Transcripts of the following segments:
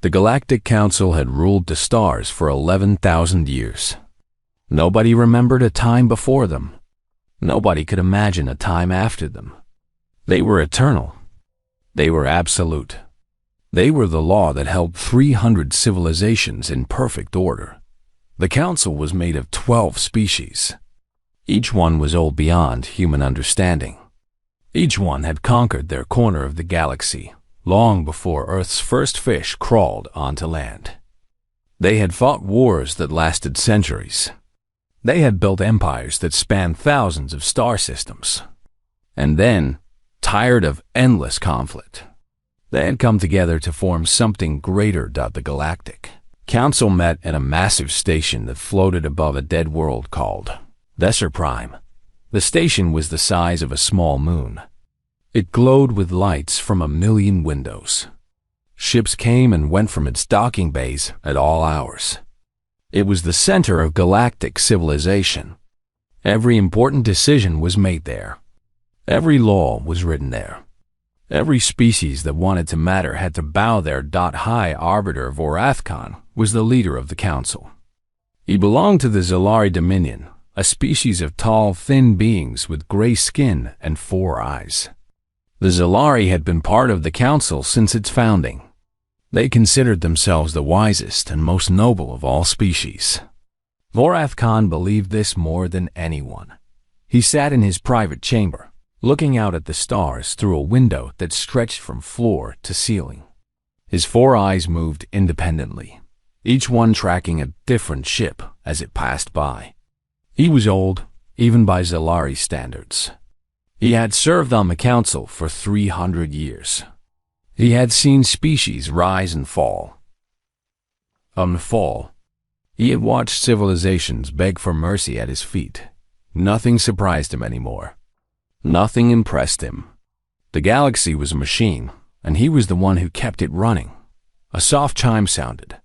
The Galactic Council had ruled the stars for 11,000 years. Nobody remembered a time before them. Nobody could imagine a time after them. They were eternal. They were absolute. They were the law that held 300 civilizations in perfect order. The council was made of 12 species. Each one was old beyond human understanding. Each one had conquered their corner of the galaxy long before Earth's first fish crawled onto land. They had fought wars that lasted centuries. They had built empires that spanned thousands of star systems. And then, tired of endless conflict, they had come together to form something greater than the Galactic Council. Met at a massive station that floated above a dead world called Desert Prime. The station was the size of a small moon. It glowed with lights from 1,000,000 windows. Ships came and went from its docking bays at all hours. It was the center of galactic civilization. Every important decision was made there. Every law was written there. Every species that wanted to matter had to bow there. High Arbiter Vorathkon was the leader of the council. He belonged to the Zalari Dominion, a species of tall, thin beings with gray skin and 4 eyes. The Zalari had been part of the council since its founding. They considered themselves the wisest and most noble of all species. Vorathkon believed this more than anyone. He sat in his private chamber, looking out at the stars through a window that stretched from floor to ceiling. His 4 eyes moved independently, each one tracking a different ship as it passed by. He was old, even by Zalari standards. He had served on the council for 300 years. He had seen species rise and fall. He had watched civilizations beg for mercy at his feet. Nothing surprised him anymore. Nothing impressed him. The galaxy was a machine, and he was the one who kept it running. A soft chime sounded.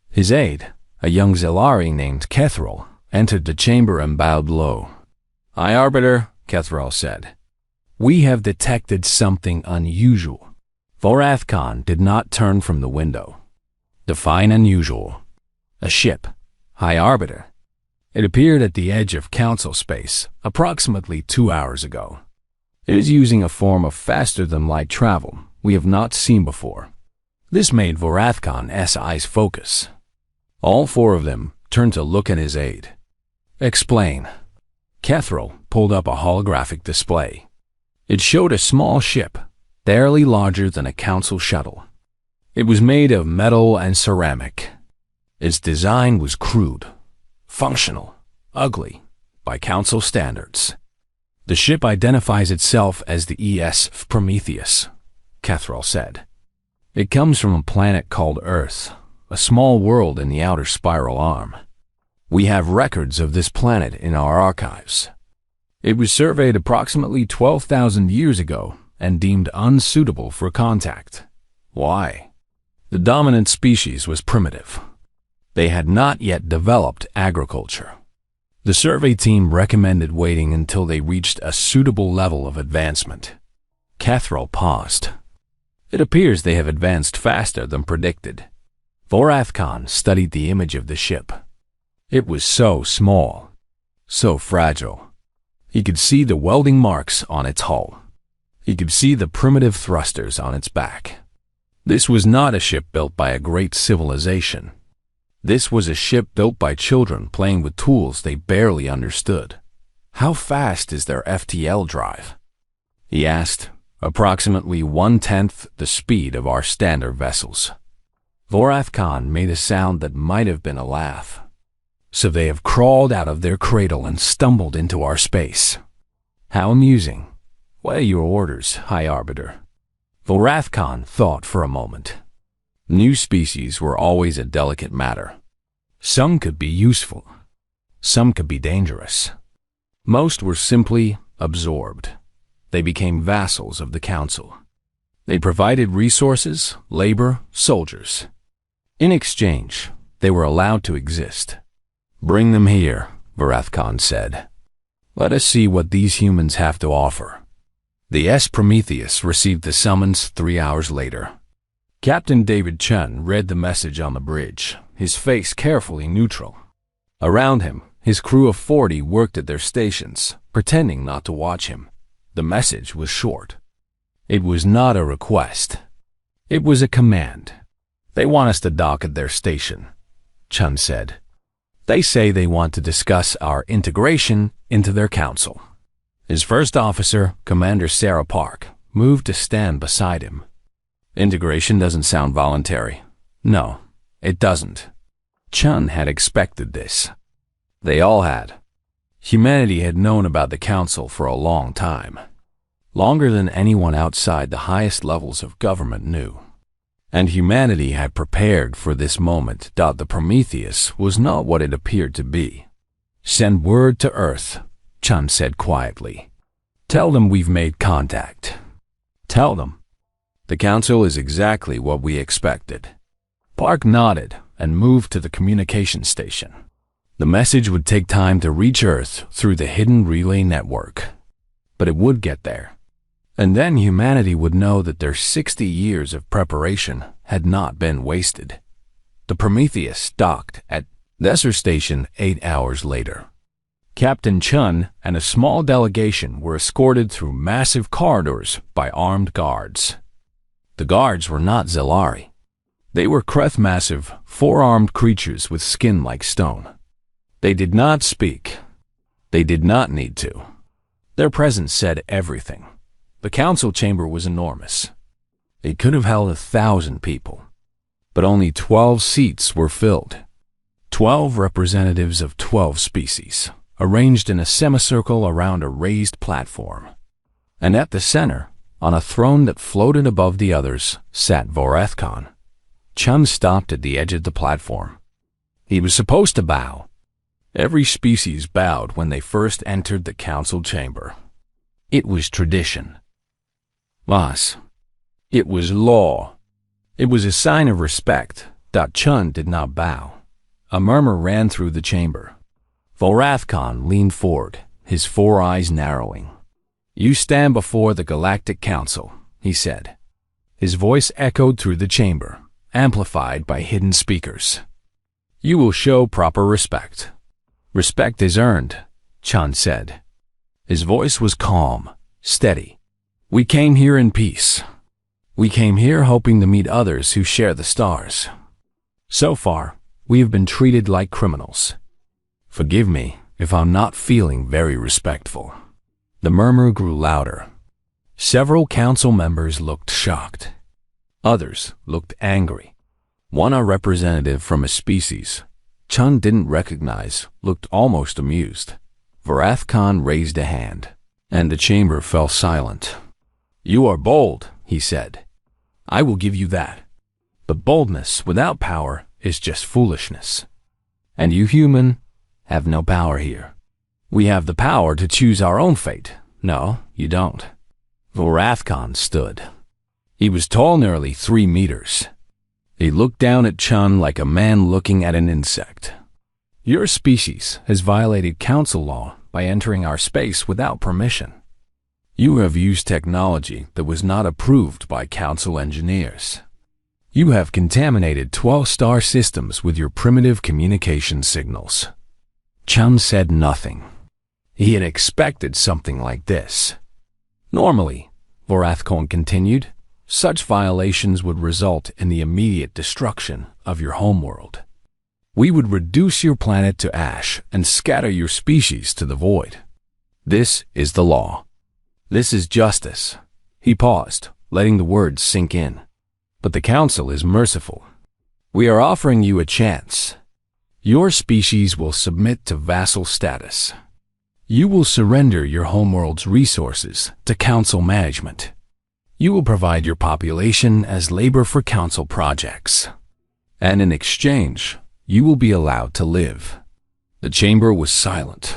His aide, a young Zalari named Kethril, entered the chamber and bowed low. "High Arbiter," Kethril said. "We have detected something unusual." Vorathkon did not turn from the window. "Define unusual." "A ship, High Arbiter. It appeared at the edge of council space approximately 2 hours ago. It is using a form of faster-than-light travel we have not seen before." This made Vorathkon's eyes focus. All 4 of them turned to look at his aide. "Explain." Kethril pulled up a holographic display. It showed a small ship, barely larger than a council shuttle. It was made of metal and ceramic. Its design was crude, functional, ugly, by council standards. "The ship identifies itself as the ES Prometheus," Kethril said. "It comes from a planet called Earth, a small world in the outer spiral arm. We have records of this planet in our archives. It was surveyed approximately 12,000 years ago and deemed unsuitable for contact. Why? The dominant species was primitive. They had not yet developed agriculture. The survey team recommended waiting until they reached a suitable level of advancement." Kethril paused. "It appears they have advanced faster than predicted." Vorathkon studied the image of the ship. It was so small, so fragile. He could see the welding marks on its hull. He could see the primitive thrusters on its back. This was not a ship built by a great civilization. This was a ship built by children playing with tools they barely understood. "How fast is their FTL drive?" he asked. "Approximately 1/10 the speed of our standard vessels." Vorathkon made a sound that might have been a laugh. "So they have crawled out of their cradle and stumbled into our space. How amusing. What are your orders, High Arbiter?" Vorathkon thought for a moment. New species were always a delicate matter. Some could be useful. Some could be dangerous. Most were simply absorbed. They became vassals of the council. They provided resources, labor, soldiers. In exchange, they were allowed to exist. "Bring them here," Vorathkon said. "Let us see what these humans have to offer." The S Prometheus received the summons 3 hours later. Captain David Chun read the message on the bridge, his face carefully neutral. Around him, his crew of 40 worked at their stations, pretending not to watch him. The message was short. It was not a request. It was a command. They want us to dock at their station, Chun said. They say they want to discuss our integration into their council. His first officer, Commander Sarah Park, moved to stand beside him. Integration doesn't sound voluntary. No, it doesn't. Chun had expected this. They all had. Humanity had known about the council for a long time. Longer than anyone outside the highest levels of government knew. And humanity had prepared for this moment. The Prometheus was not what it appeared to be. Send word to Earth, Chun said quietly. Tell them we've made contact. Tell them. The council is exactly what we expected. Park nodded and moved to the communication station. The message would take time to reach Earth through the hidden relay network. But it would get there. And then humanity would know that their 60 years of preparation had not been wasted. The Prometheus docked at Desser Station 8 hours later. Captain Chun and a small delegation were escorted through massive corridors by armed guards. The guards were not Zelari. They were Kreth-massive, four-armed creatures with skin like stone. They did not speak. They did not need to. Their presence said everything. The council chamber was enormous. It could have held 1,000 people. But only 12 seats were filled. 12 representatives of 12 species, arranged in a semicircle around a raised platform. And at the center, on a throne that floated above the others, sat Vorethkon. Chun stopped at the edge of the platform. He was supposed to bow. Every species bowed when they first entered the council chamber. It was tradition. Laws. It was law. It was a sign of respect. Chun did not bow. A murmur ran through the chamber. Vorethkon leaned forward, his four eyes narrowing. You stand before the Galactic Council, he said. His voice echoed through the chamber, amplified by hidden speakers. You will show proper respect. Respect is earned, Chun said. His voice was calm, steady. We came here in peace. We came here hoping to meet others who share the stars. So far, we have been treated like criminals. Forgive me if I'm not feeling very respectful. The murmur grew louder. Several council members looked shocked. Others looked angry. One, a representative from a species Chun didn't recognize, looked almost amused. Vorethkon raised a hand, and the chamber fell silent. You are bold, he said. I will give you that. But boldness without power is just foolishness. And you human have no power here. We have the power to choose our own fate. No, you don't. Vorethkon stood. He was tall, nearly 3 meters. He looked down at Chun like a man looking at an insect. Your species has violated council law by entering our space without permission. You have used technology that was not approved by council engineers. You have contaminated 12 star systems with your primitive communication signals. Chun said nothing. He had expected something like this. Normally, Vorethkon continued, such violations would result in the immediate destruction of your homeworld. We would reduce your planet to ash and scatter your species to the void. This is the law. This is justice. He paused, letting the words sink in. But the council is merciful. We are offering you a chance. Your species will submit to vassal status. You will surrender your homeworld's resources to council management. You will provide your population as labor for council projects. And in exchange, you will be allowed to live. The chamber was silent.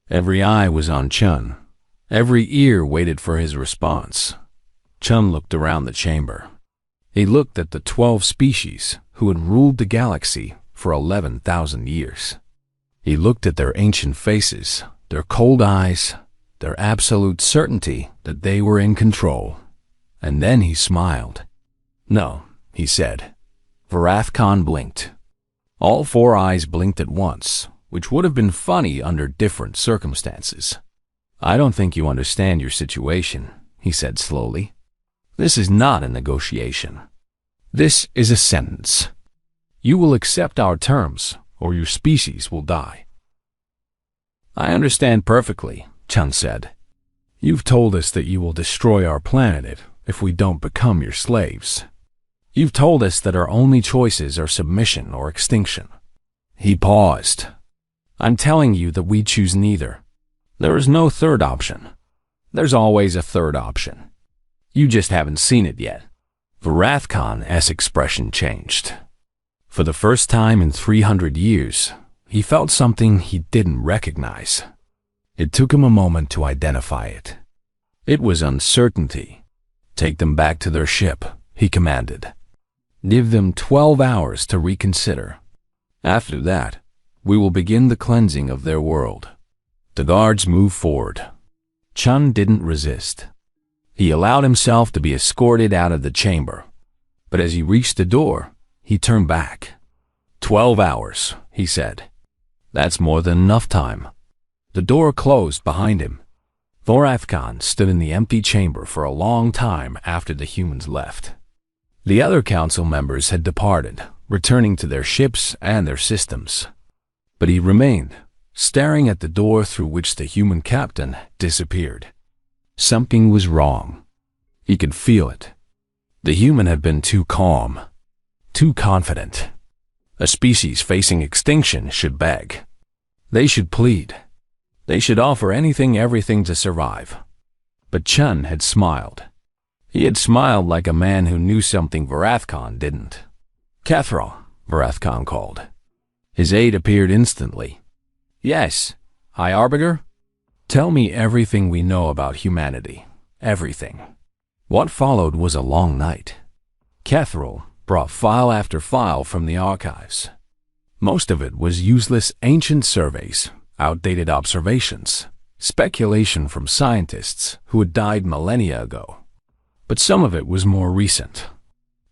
Every eye was on Chun. Every ear waited for his response. Chun looked around the chamber. He looked at the 12 species who had ruled the galaxy for 11,000 years. He looked at their ancient faces, their cold eyes, their absolute certainty that they were in control. And then he smiled. No, he said. Varath Khan blinked. All four eyes blinked at once, which would have been funny under different circumstances. I don't think you understand your situation, he said slowly. This is not a negotiation. This is a sentence. You will accept our terms, or your species will die. I understand perfectly, Chun said. You've told us that you will destroy our planet if we don't become your slaves. You've told us that our only choices are submission or extinction. He paused. I'm telling you that we choose neither. There is no third option. There's always a third option. You just haven't seen it yet. Varath Khan's expression changed. For the first time in 300 years, he felt something he didn't recognize. It took him a moment to identify it. It was uncertainty. Take them back to their ship, he commanded. Give them 12 hours to reconsider. After that, we will begin the cleansing of their world. The guards moved forward. Chun didn't resist. He allowed himself to be escorted out of the chamber. But as he reached the door, he turned back. 12 hours, he said. That's more than enough time. The door closed behind him. Varath Khan stood in the empty chamber for a long time after the humans left. The other council members had departed, returning to their ships and their systems. But he remained, staring at the door through which the human captain disappeared. Something was wrong. He could feel it. The human had been too calm, too confident. A species facing extinction should beg. They should plead. They should offer everything to survive. But Chun had smiled. He had smiled like a man who knew something Varath Khan didn't. Cathral, Varath Khan called. His aide appeared instantly. Yes, High Arbiter? Tell me everything we know about humanity. Everything. What followed was a long night. Cathral brought file after file from the archives. Most of it was useless ancient surveys, outdated observations, speculation from scientists who had died millennia ago. But some of it was more recent.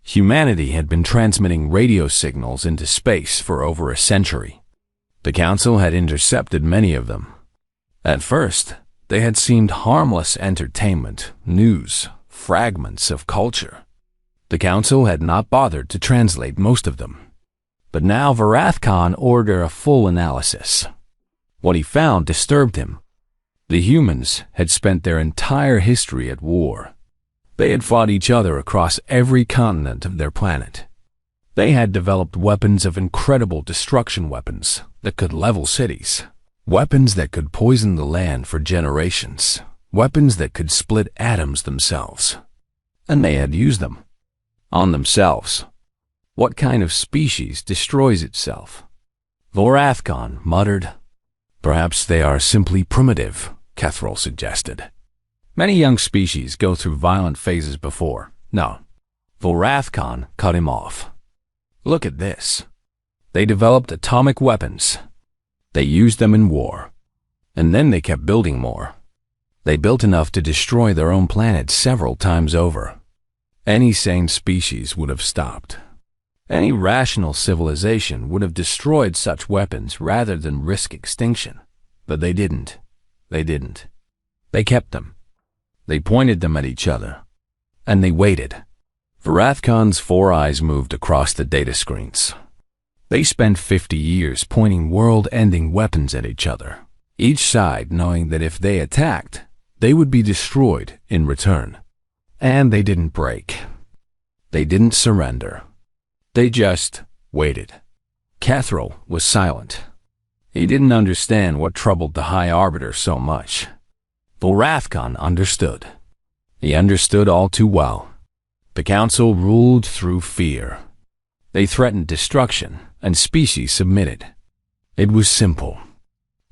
Humanity had been transmitting radio signals into space for over a century. The Council had intercepted many of them. At first, they had seemed harmless entertainment, news, fragments of culture. The Council had not bothered to translate most of them. But now Varath Khan ordered a full analysis. What he found disturbed him. The humans had spent their entire history at war. They had fought each other across every continent of their planet. They had developed weapons of incredible destruction weapons that could level cities. Weapons that could poison the land for generations. Weapons that could split atoms themselves. And they had used them. On themselves. What kind of species destroys itself? Varath Khan muttered. Perhaps they are simply primitive, Cathral suggested. Many young species go through violent phases before. No. Varath Khan cut him off. Look at this. They developed atomic weapons. They used them in war. And then they kept building more. They built enough to destroy their own planet several times over. Any sane species would have stopped. Any rational civilization would have destroyed such weapons rather than risk extinction. But they didn't. They didn't. They kept them. They pointed them at each other. And they waited. Varath Khan's four eyes moved across the data screens. They spent 50 years pointing world-ending weapons at each other, each side knowing that if they attacked, they would be destroyed in return. And they didn't break. They didn't surrender. They just waited. Cathral was silent. He didn't understand what troubled the High Arbiter so much. Varath Khan understood. He understood all too well. The Council ruled through fear. They threatened destruction, and species submitted. It was simple.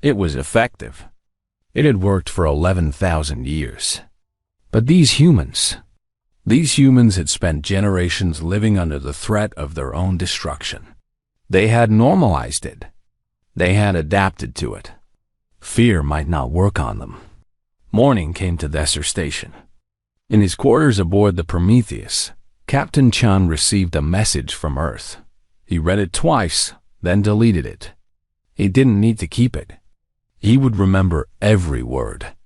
It was effective. It had worked for 11,000 years. But these humans had spent generations living under the threat of their own destruction. They had normalized it. They had adapted to it. Fear might not work on them. Morning came to Desser Station. In his quarters aboard the Prometheus, Captain Chun received a message from Earth. He read it twice, then deleted it. He didn't need to keep it. He would remember every word.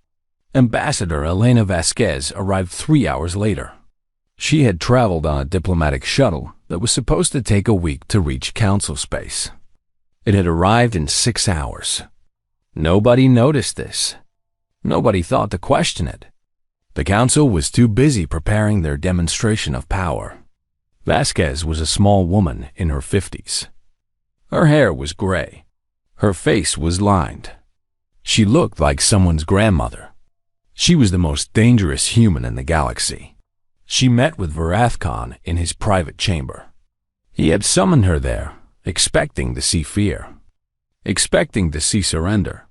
Ambassador Elena Vasquez arrived 3 hours later. She had traveled on a diplomatic shuttle that was supposed to take a week to reach council space. It had arrived in 6 hours. Nobody noticed this. Nobody thought to question it. The council was too busy preparing their demonstration of power. Vasquez was a small woman in her 50s. Her hair was gray. Her face was lined. She looked like someone's grandmother. She was the most dangerous human in the galaxy. She met with Varath Khan in his private chamber. He had summoned her there, expecting to see fear, expecting to see surrender.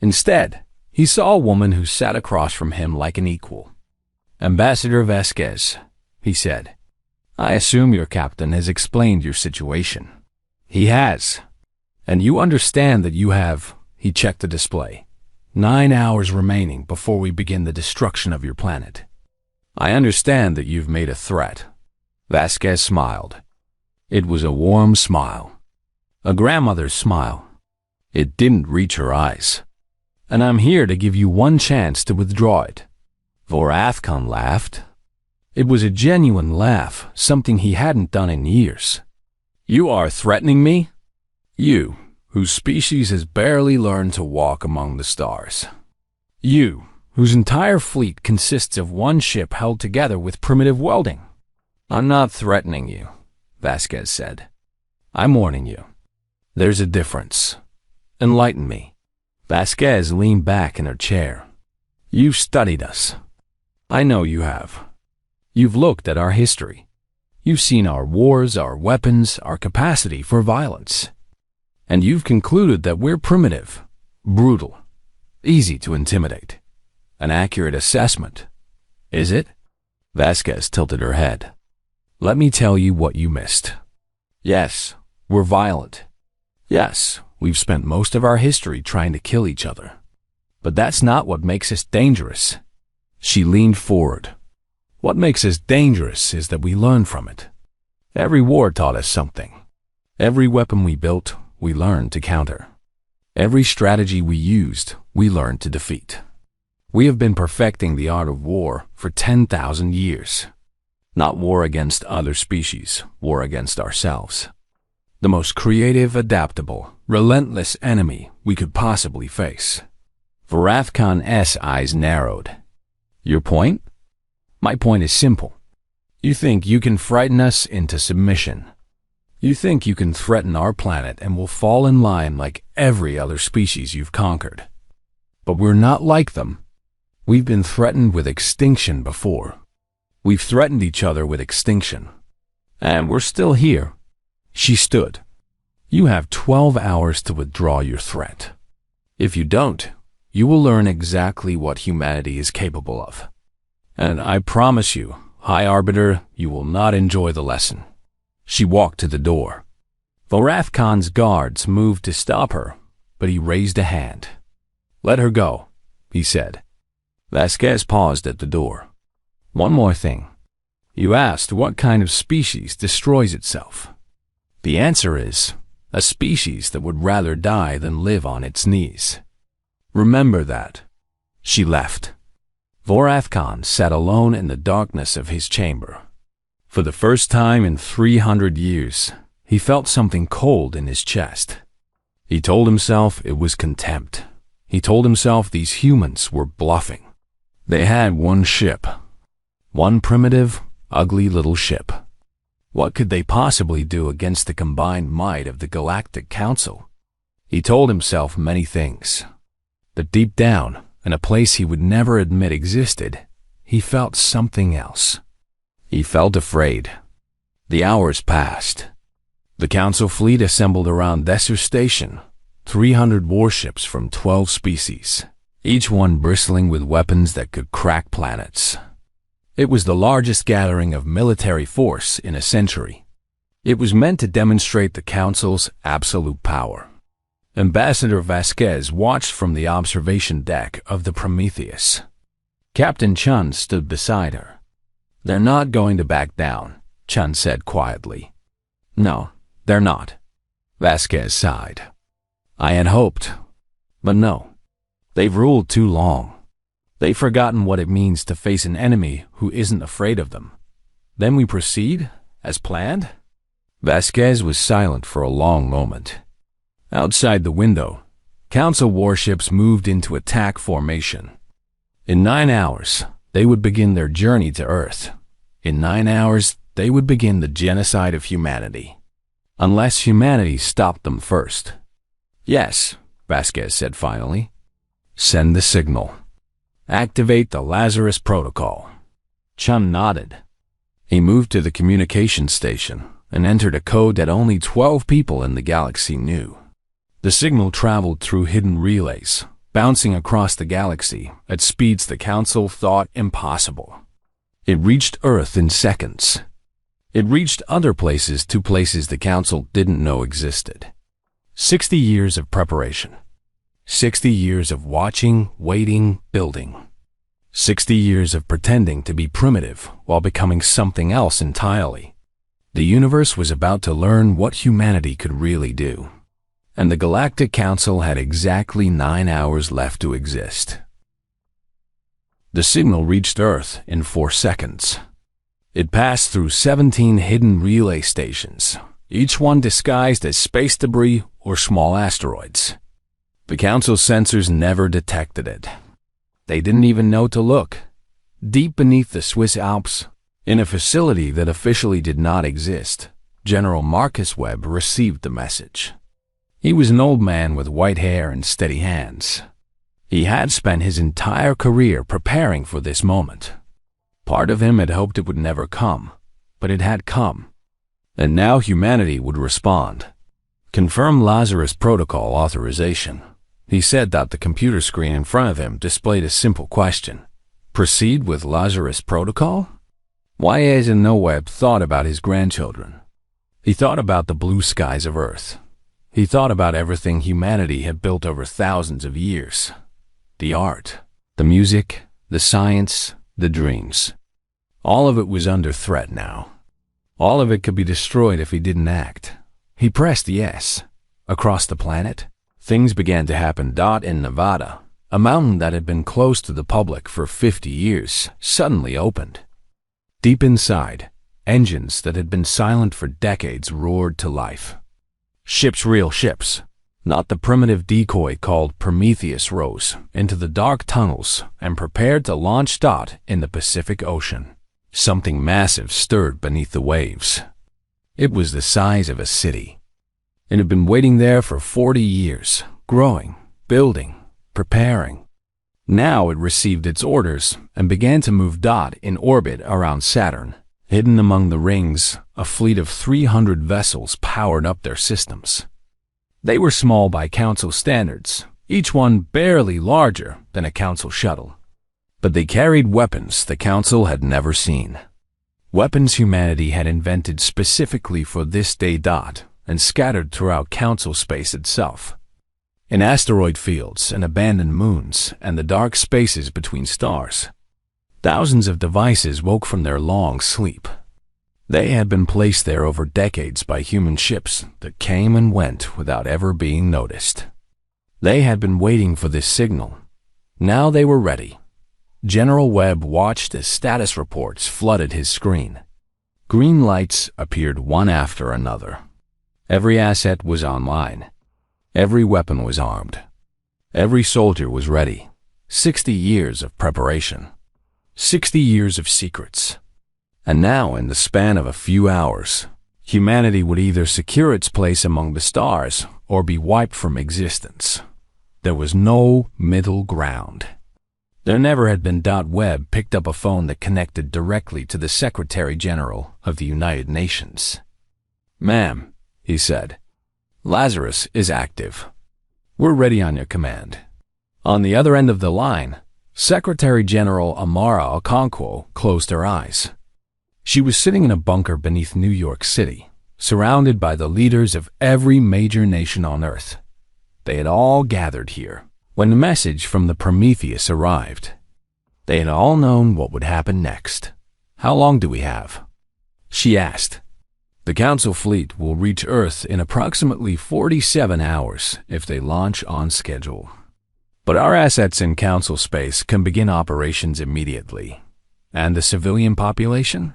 Instead, he saw a woman who sat across from him like an equal. "Ambassador Vasquez," he said, "I assume your captain has explained your situation." "He has. And you understand that you have," he checked the display, "9 hours remaining before we begin the destruction of your planet. I understand that you've made a threat." Vasquez smiled. It was a warm smile. A grandmother's smile. It didn't reach her eyes. "And I'm here to give you one chance to withdraw it." Varath Khan laughed. It was a genuine laugh, something he hadn't done in years. "You are threatening me? You, whose species has barely learned to walk among the stars. You, whose entire fleet consists of one ship held together with primitive welding." "I'm not threatening you," Vasquez said. "I'm warning you. There's a difference. Enlighten me." Vasquez leaned back in her chair. "You've studied us. I know you have. You've looked at our history. You've seen our wars, our weapons, our capacity for violence. And you've concluded that we're primitive, brutal, easy to intimidate. An accurate assessment, is it?" Vasquez tilted her head. "Let me tell you what you missed. Yes, we're violent. Yes, we've spent most of our history trying to kill each other. But that's not what makes us dangerous." She leaned forward. "What makes us dangerous is that we learn from it. Every war taught us something. Every weapon we built, we learned to counter. Every strategy we used, we learned to defeat. We have been perfecting the art of war for 10,000 years. Not war against other species, war against ourselves. The most creative, adaptable, relentless enemy we could possibly face." Varath Khan's eyes narrowed. "Your point?" "My point is simple. You think you can frighten us into submission. You think you can threaten our planet and we'll fall in line like every other species you've conquered. But we're not like them. We've been threatened with extinction before. We've threatened each other with extinction. And we're still here." She stood. "You have 12 hours to withdraw your threat. If you don't, you will learn exactly what humanity is capable of. And I promise you, High Arbiter, you will not enjoy the lesson." She walked to the door. Varath Khan's guards moved to stop her, but he raised a hand. "Let her go," he said. Vasquez paused at the door. "One more thing. You asked what kind of species destroys itself. The answer is a species that would rather die than live on its knees. Remember that." She left. Varath Khan sat alone in the darkness of his chamber. For the first time in 300 years, he felt something cold in his chest. He told himself it was contempt. He told himself these humans were bluffing. They had one ship. One primitive, ugly little ship. What could they possibly do against the combined might of the Galactic Council? He told himself many things. But deep down, in a place he would never admit existed, he felt something else. He felt afraid. The hours passed. The Council fleet assembled around Desser Station, 300 warships from 12 species, each one bristling with weapons that could crack planets. It was the largest gathering of military force in a century. It was meant to demonstrate the Council's absolute power. Ambassador Vasquez watched from the observation deck of the Prometheus. Captain Chun stood beside her. "They're not going to back down," Chun said quietly. No, they're not. Vasquez sighed. I had hoped, but no. They've ruled too long. They've forgotten what it means to face an enemy who isn't afraid of them. Then we proceed, as planned? Vasquez was silent for a long moment. Outside the window, Council warships moved into attack formation. In 9 hours, they would begin their journey to Earth. In 9 hours, they would begin the genocide of humanity. Unless humanity stopped them first. Yes, Vasquez said finally. Send the signal. Activate the Lazarus Protocol. Chun nodded. He moved to the communication station and entered a code that only 12 people in the galaxy knew. The signal traveled through hidden relays, bouncing across the galaxy at speeds the Council thought impossible. It reached Earth in seconds. It reached other places to places the Council didn't know existed. 60 years of preparation. 60 years of watching, waiting, building. 60 years of pretending to be primitive while becoming something else entirely. The universe was about to learn what humanity could really do. And the Galactic Council had exactly 9 hours left to exist. The signal reached Earth in 4 seconds. It passed through 17 hidden relay stations, each one disguised as space debris or small asteroids. The Council's sensors never detected it. They didn't even know to look. Deep beneath the Swiss Alps, in a facility that officially did not exist, General Marcus Webb received the message. He was an old man with white hair and steady hands. He had spent his entire career preparing for this moment. Part of him had hoped it would never come, but it had come. And now humanity would respond. Confirm Lazarus Protocol authorization. He said that the computer screen in front of him displayed a simple question. Proceed with Lazarus Protocol? Why hasn't no Webb thought about his grandchildren? He thought about the blue skies of Earth. He thought about everything humanity had built over thousands of years. The art, the music, the science, the dreams. All of it was under threat now. All of it could be destroyed if he didn't act. He pressed yes. Across the planet, things began to happen. In Nevada, a mountain that had been closed to the public for 50 years suddenly opened. Deep inside, engines that had been silent for decades roared to life. Ships, real ships, not the primitive decoy called Prometheus, rose into the dark tunnels and prepared to launch. In the Pacific Ocean, something massive stirred beneath the waves. It was the size of a city. It had been waiting there for 40 years, growing, building, preparing. Now it received its orders and began to move. In orbit around Saturn. Hidden among the rings, a fleet of 300 vessels powered up their systems. They were small by Council standards, each one barely larger than a Council shuttle. But they carried weapons the Council had never seen. Weapons humanity had invented specifically for this day. And scattered throughout Council space itself. In asteroid fields and abandoned moons and the dark spaces between stars. Thousands of devices woke from their long sleep. They had been placed there over decades by human ships that came and went without ever being noticed. They had been waiting for this signal. Now they were ready. General Webb watched as status reports flooded his screen. Green lights appeared one after another. Every asset was online. Every weapon was armed. Every soldier was ready. 60 years of preparation. 60 years of secrets. And now, in the span of a few hours, humanity would either secure its place among the stars or be wiped from existence. There was no middle ground. There never had been. Webb picked up a phone that connected directly to the Secretary General of the United Nations. Ma'am, he said, Lazarus is active. We're ready on your command. On the other end of the line, Secretary General Amara Okonkwo closed her eyes. She was sitting in a bunker beneath New York City, surrounded by the leaders of every major nation on Earth. They had all gathered here when the message from the Prometheus arrived. They had all known what would happen next. How long do we have? She asked. The Council fleet will reach Earth in approximately 47 hours if they launch on schedule. But our assets in Council space can begin operations immediately. And the civilian population?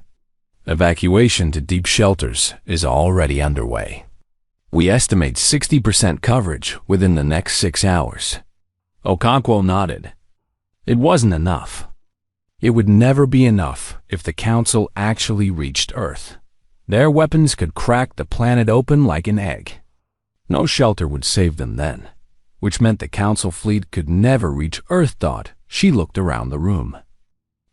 Evacuation to deep shelters is already underway. We estimate 60% coverage within the next 6 hours. Okonkwo nodded. It wasn't enough. It would never be enough if the Council actually reached Earth. Their weapons could crack the planet open like an egg. No shelter would save them then, which meant the Council fleet could never reach Earth. She looked around the room.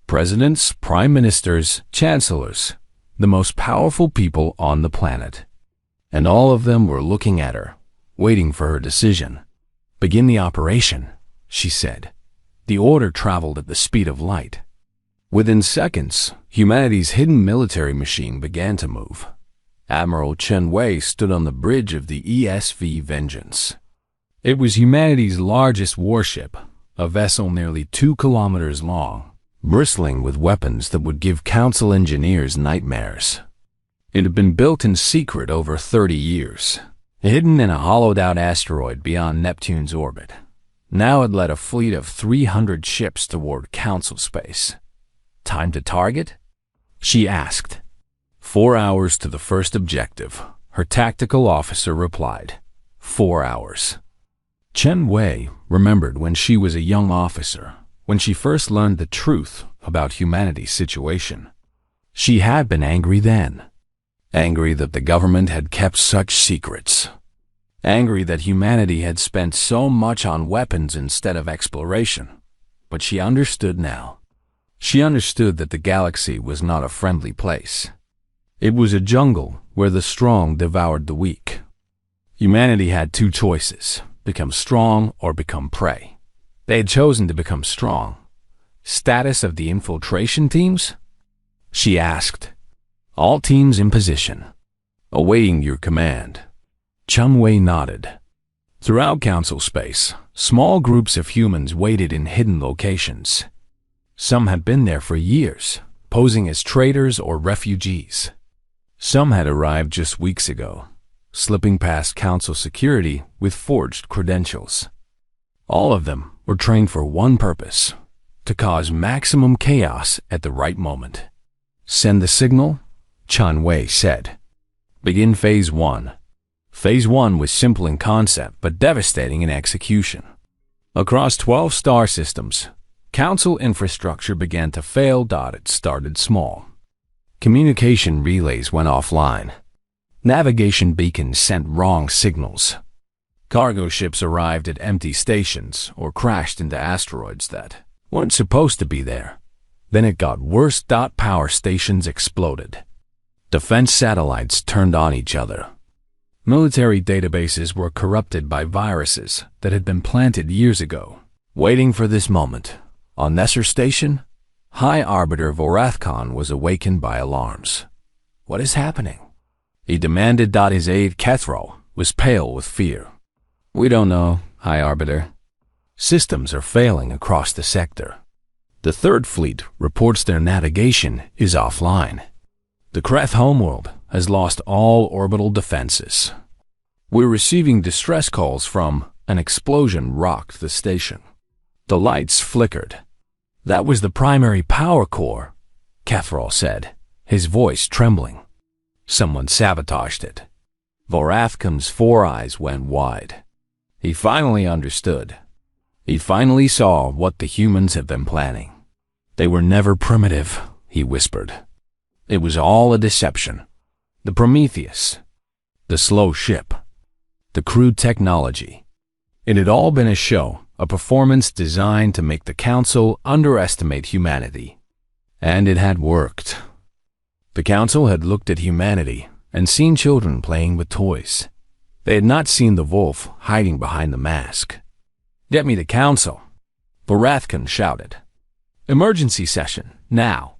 Presidents, prime ministers, chancellors, the most powerful people on the planet. And all of them were looking at her, waiting for her decision. Begin the operation, she said. The order traveled at the speed of light. Within seconds, humanity's hidden military machine began to move. Admiral Chen Wei stood on the bridge of the ESV Vengeance. It was humanity's largest warship, a vessel nearly 2 kilometers long, bristling with weapons that would give Council engineers nightmares. It had been built in secret over 30 years, hidden in a hollowed-out asteroid beyond Neptune's orbit. Now it led a fleet of 300 ships toward Council space. Time to target? She asked. 4 hours to the first objective, her tactical officer replied. 4 hours. Chen Wei remembered when she was a young officer, when she first learned the truth about humanity's situation. She had been angry then. Angry that the government had kept such secrets. Angry that humanity had spent so much on weapons instead of exploration. But she understood now. She understood that the galaxy was not a friendly place. It was a jungle where the strong devoured the weak. Humanity had 2 choices, become strong or become prey. They had chosen to become strong. Status of the infiltration teams? She asked. All teams in position. Awaiting your command. Chen Wei nodded. Throughout Council space, small groups of humans waited in hidden locations. Some had been there for years, posing as traders or refugees. Some had arrived just weeks ago, slipping past Council security with forged credentials. All of them were trained for one purpose, to cause maximum chaos at the right moment. Send the signal, Chen Wei said. Begin Phase 1. Phase 1 was simple in concept but devastating in execution. Across 12 star systems, Council infrastructure began to fail. It started small. Communication relays went offline. Navigation beacons sent wrong signals. Cargo ships arrived at empty stations or crashed into asteroids that weren't supposed to be there. Then it got worse. Power stations exploded. Defense satellites turned on each other. Military databases were corrupted by viruses that had been planted years ago. Waiting for this moment, on Nesser Station, High Arbiter Vorathkon was awakened by alarms. What is happening? He demanded. His aide Kethro was pale with fear. We don't know, High Arbiter. Systems are failing across the sector. The Third Fleet reports their navigation is offline. The Kreth homeworld has lost all orbital defenses. We're receiving distress calls from an explosion rocked the station. The lights flickered. That was the primary power core, Kethro said, his voice trembling. Someone sabotaged it. Vorathkon's 4 eyes went wide. He finally understood. He finally saw what the humans have been planning. They were never primitive, he whispered. It was all a deception. The Prometheus, the slow ship, the crude technology. It had all been a show, a performance designed to make the Council underestimate humanity. And it had worked. The Council had looked at humanity and seen children playing with toys. They had not seen the wolf hiding behind the mask. Get me the Council, Vorathkon shouted. Emergency session, now.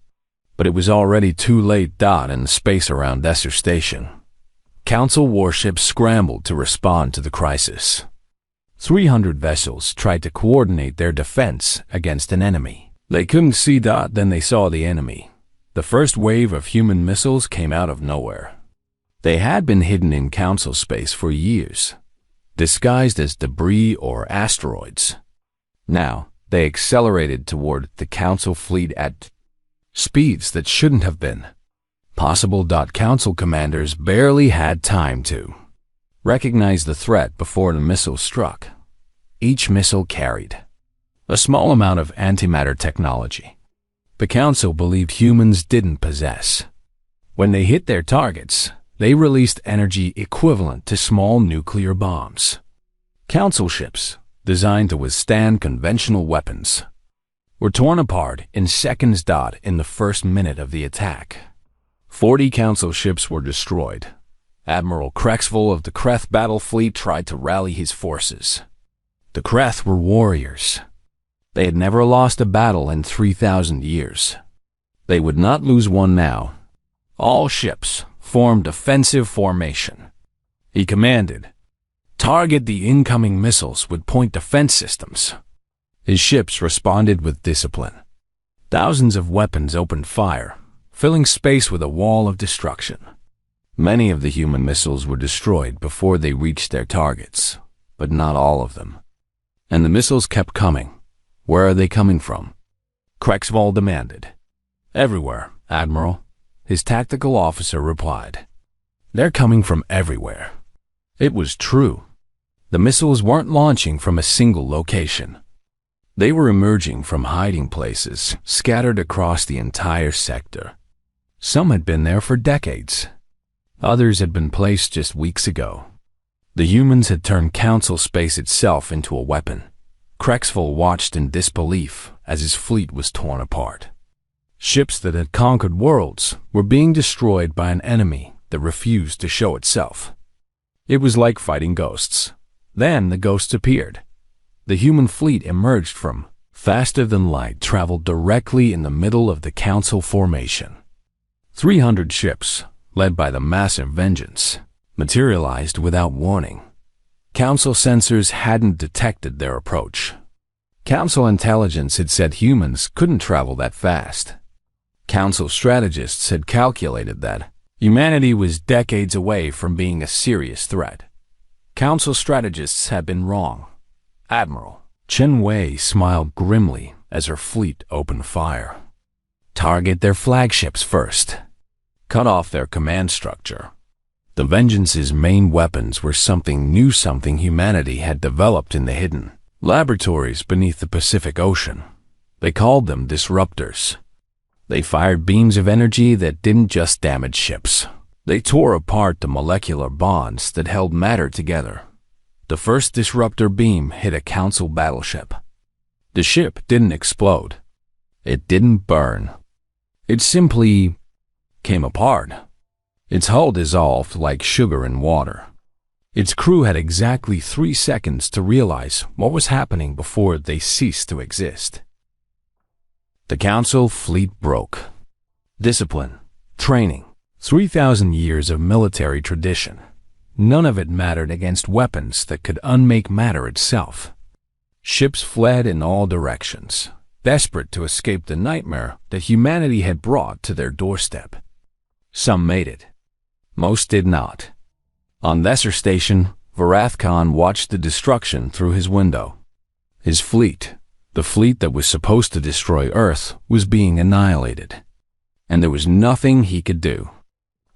But it was already too late. In the space around Nesser Station, Council warships scrambled to respond to the crisis. 300 vessels tried to coordinate their defense against an enemy. They couldn't see. Then they saw the enemy. The first wave of human missiles came out of nowhere. They had been hidden in Council space for years, disguised as debris or asteroids. Now, they accelerated toward the Council fleet at speeds that shouldn't have been possible. Council commanders barely had time to recognize the threat before the missile struck. Each missile carried a small amount of antimatter technology the Council believed humans didn't possess. When they hit their targets, they released energy equivalent to small nuclear bombs. Council ships, designed to withstand conventional weapons, were torn apart in seconds. In the first minute of the attack, 40 Council ships were destroyed. Admiral Crexville of the Kreth battle fleet tried to rally his forces. The Kreth were warriors. They had never lost a battle in 3,000 years. They would not lose one now. All ships formed defensive formation. He commanded, "Target the incoming missiles with point defense systems." His ships responded with discipline. Thousands of weapons opened fire, filling space with a wall of destruction. Many of the human missiles were destroyed before they reached their targets, but not all of them. And the missiles kept coming. Where are they coming from? Crexville demanded. "Everywhere, Admiral," his tactical officer replied. "They're coming from everywhere." It was true. The missiles weren't launching from a single location. They were emerging from hiding places scattered across the entire sector. Some had been there for decades. Others had been placed just weeks ago. The humans had turned Council space itself into a weapon. Crexville watched in disbelief as his fleet was torn apart. Ships that had conquered worlds were being destroyed by an enemy that refused to show itself. It was like fighting ghosts. Then the ghosts appeared. The human fleet emerged from faster than light, traveled directly in the middle of the Council formation. 300 ships, led by the massive Vengeance, materialized without warning. Council sensors hadn't detected their approach. Council intelligence had said humans couldn't travel that fast. Council strategists had calculated that humanity was decades away from being a serious threat. Council strategists had been wrong. Admiral Chen Wei smiled grimly as her fleet opened fire. "Target their flagships first. Cut off their command structure." The Vengeance's main weapons were something new, something humanity had developed in the hidden laboratories beneath the Pacific Ocean. They called them disruptors. They fired beams of energy that didn't just damage ships. They tore apart the molecular bonds that held matter together. The first disruptor beam hit a Council battleship. The ship didn't explode. It didn't burn. It simply came apart. Its hull dissolved like sugar in water. Its crew had exactly 3 seconds to realize what was happening before they ceased to exist. The Council fleet broke. Discipline, training, 3,000 years of military tradition. None of it mattered against weapons that could unmake matter itself. Ships fled in all directions, desperate to escape the nightmare that humanity had brought to their doorstep. Some made it. Most did not. On Lesser Station, Varathkon watched the destruction through his window. His fleet, the fleet that was supposed to destroy Earth, was being annihilated. And there was nothing he could do.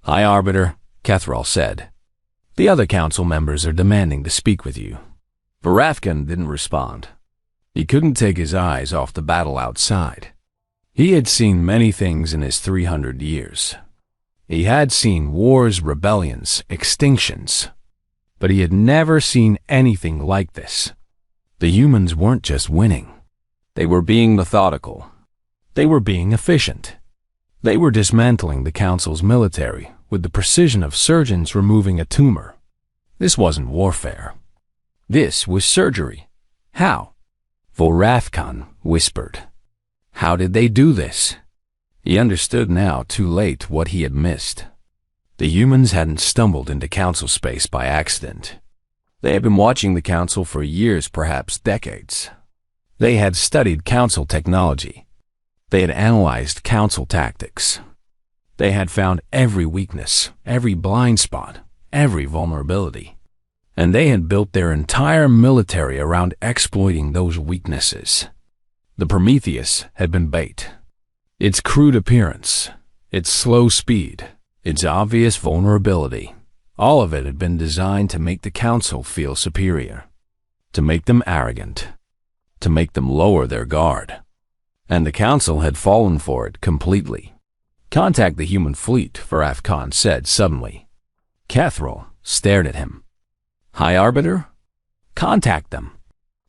"High Arbiter," Kethral said. "The other Council members are demanding to speak with you." Varathkon didn't respond. He couldn't take his eyes off the battle outside. He had seen many things in his 300 years. He had seen wars, rebellions, extinctions, but he had never seen anything like this. The humans weren't just winning. They were being methodical. They were being efficient. They were dismantling the Council's military with the precision of surgeons removing a tumor. This wasn't warfare. This was surgery. How? Varathkon whispered. How did they do this? He understood now, too late, what he had missed. The humans hadn't stumbled into Council space by accident. They had been watching the Council for years, perhaps decades. They had studied Council technology. They had analyzed Council tactics. They had found every weakness, every blind spot, every vulnerability. And they had built their entire military around exploiting those weaknesses. The Prometheus had been bait. Its crude appearance, its slow speed, its obvious vulnerability, all of it had been designed to make the Council feel superior, to make them arrogant, to make them lower their guard. And the Council had fallen for it completely. "Contact the human fleet," Varath Khan said suddenly. Cathrall stared at him. "High Arbiter? Contact them.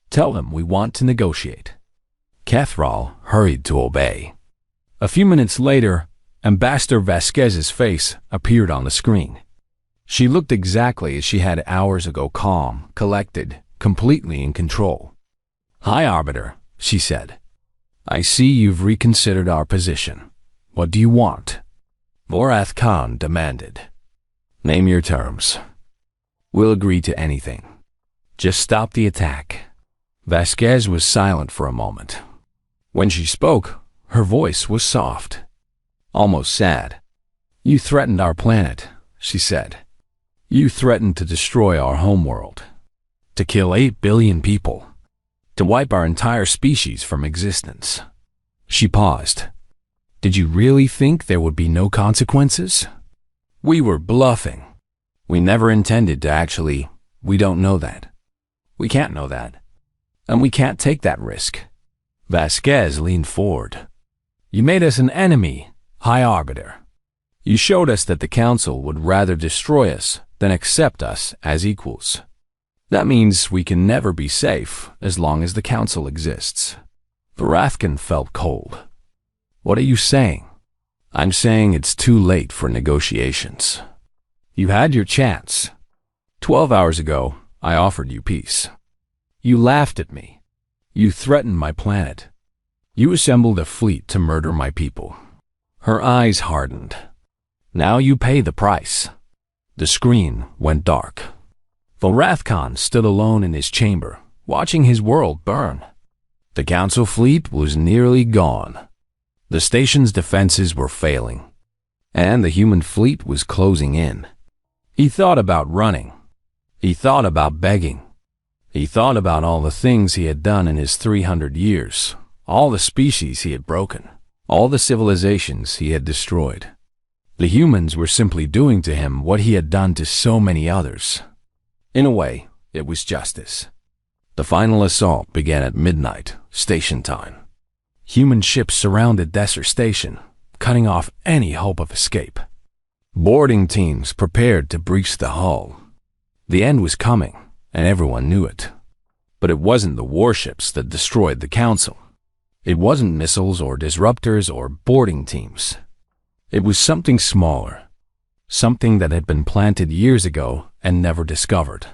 Tell them we want to negotiate." Cathrall hurried to obey. A few minutes later, Ambassador Vasquez's face appeared on the screen. She looked exactly as she had hours ago, calm, collected, completely in control. "High Arbiter," she said. "I see you've reconsidered our position. What do you want?" Varath Khan demanded. "Name your terms. We'll agree to anything. Just stop the attack." Vasquez was silent for a moment. When she spoke, her voice was soft, almost sad. "You threatened our planet," she said. "You threatened to destroy our homeworld, to kill 8 billion people, to wipe our entire species from existence." She paused. "Did you really think there would be no consequences?" "We were bluffing. We never intended to actually. We don't know that. We can't know that. And we can't take that risk." Vasquez leaned forward. "You made us an enemy, High Arbiter. You showed us that the Council would rather destroy us than accept us as equals. That means we can never be safe as long as the Council exists." Varathkan felt cold. "What are you saying?" "I'm saying it's too late for negotiations. You had your chance. 12 hours ago, I offered you peace. You laughed at me. You threatened my planet. You assembled a fleet to murder my people." Her eyes hardened. "Now you pay the price." The screen went dark. Varath Khan stood alone in his chamber, watching his world burn. The Council fleet was nearly gone. The station's defenses were failing, and the human fleet was closing in. He thought about running. He thought about begging. He thought about all the things he had done in his 300 years, all the species he had broken, all the civilizations he had destroyed. The humans were simply doing to him what he had done to so many others. In a way, it was justice. The final assault began at midnight, station time. Human ships surrounded Desert Station, cutting off any hope of escape. Boarding teams prepared to breach the hull. The end was coming, and everyone knew it. But it wasn't the warships that destroyed the Council. It wasn't missiles or disruptors or boarding teams. It was something smaller, something that had been planted years ago and never discovered.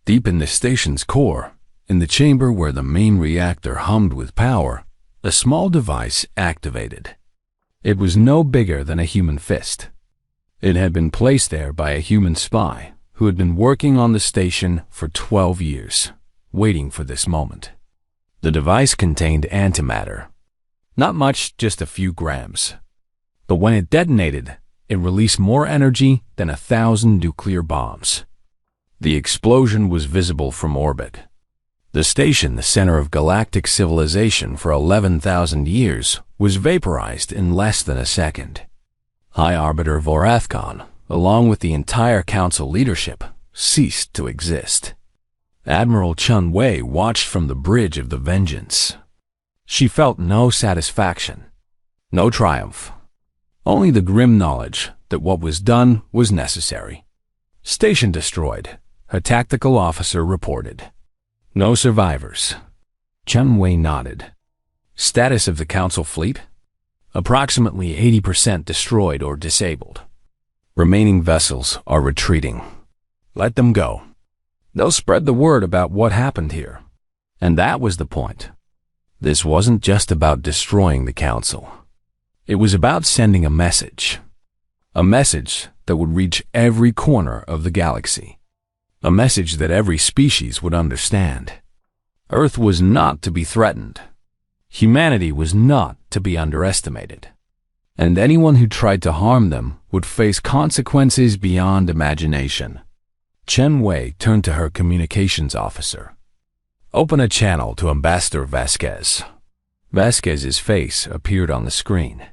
Deep in the station's core, in the chamber where the main reactor hummed with power, a small device activated. It was no bigger than a human fist. It had been placed there by a human spy who had been working on the station for 12 years, waiting for this moment. The device contained antimatter. Not much, just a few grams. But when it detonated, it released more energy than 1,000 nuclear bombs. The explosion was visible from orbit. The station, the center of galactic civilization for 11,000 years, was vaporized in less than a second. High Arbiter Varath Khan, along with the entire Council leadership, ceased to exist. Admiral Chun Wei watched from the bridge of the Vengeance. She felt no satisfaction, no triumph, only the grim knowledge that what was done was necessary. "Station destroyed," her tactical officer reported. "No survivors." Chun Wei nodded. "Status of the Council fleet?" "Approximately 80% destroyed or disabled. Remaining vessels are retreating. Let them go. They'll spread the word about what happened here." And that was the point. This wasn't just about destroying the Council. It was about sending a message that would reach every corner of the galaxy. A message that every species would understand. Earth was not to be threatened. Humanity was not to be underestimated. and anyone who tried to harm them would face consequences beyond imagination. Chen Wei turned to her communications officer. "Open a channel to Ambassador Vasquez." Vasquez's face appeared on the screen.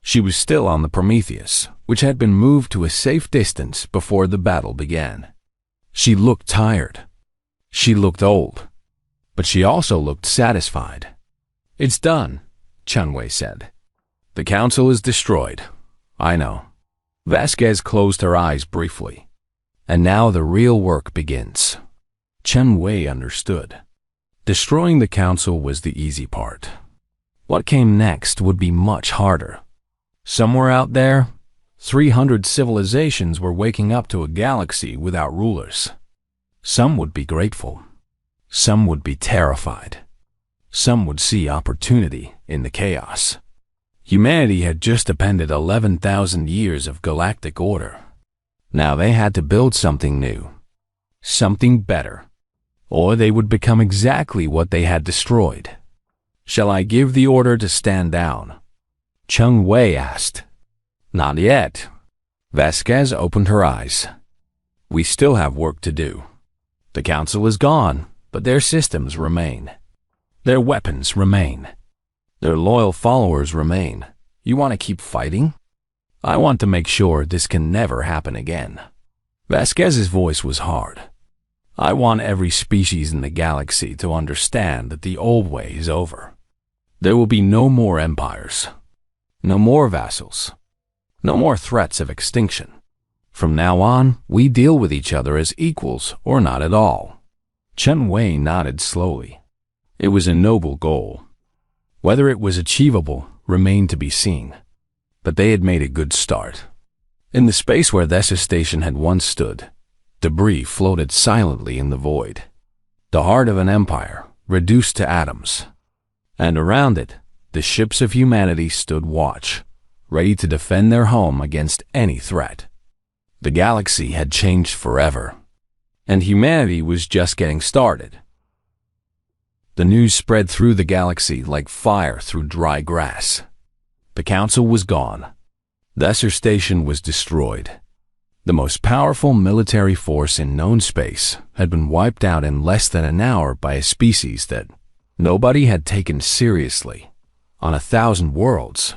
She was still on the Prometheus, which had been moved to a safe distance before the battle began. She looked tired. She looked old. But she also looked satisfied. "It's done," Chen Wei said. "The council is destroyed. I know." Vasquez closed her eyes briefly. "And now the real work begins." Chen Wei understood. Destroying the council was the easy part. What came next would be much harder. Somewhere out there, 300 civilizations were waking up to a galaxy without rulers. Some would be grateful. Some would be terrified. Some would see opportunity in the chaos. Humanity had just appended 11,000 years of galactic order. Now they had to build something new, something better, or they would become exactly what they had destroyed. "Shall I give the order to stand down?" Chen Wei asked. "Not yet." Vasquez opened her eyes. "We still have work to do. The council is gone, but their systems remain. Their weapons remain. Their loyal followers remain. You want to keep fighting? I want to make sure this can never happen again." Vasquez's voice was hard. "I want every species in the galaxy to understand that the old way is over. There will be no more empires, no more vassals, no more threats of extinction. From now on, we deal with each other as equals or not at all." Chen Wei nodded slowly. It was a noble goal. Whether it was achievable remained to be seen, but they had made a good start. In the space where Thessa Station had once stood, debris floated silently in the void. The heart of an empire, reduced to atoms. And around it, the ships of humanity stood watch, ready to defend their home against any threat. The galaxy had changed forever, and humanity was just getting started. The news spread through the galaxy like fire through dry grass. The council was gone. Thessa Station was destroyed. The most powerful military force in known space had been wiped out in less than an hour by a species that nobody had taken seriously. On 1,000 worlds,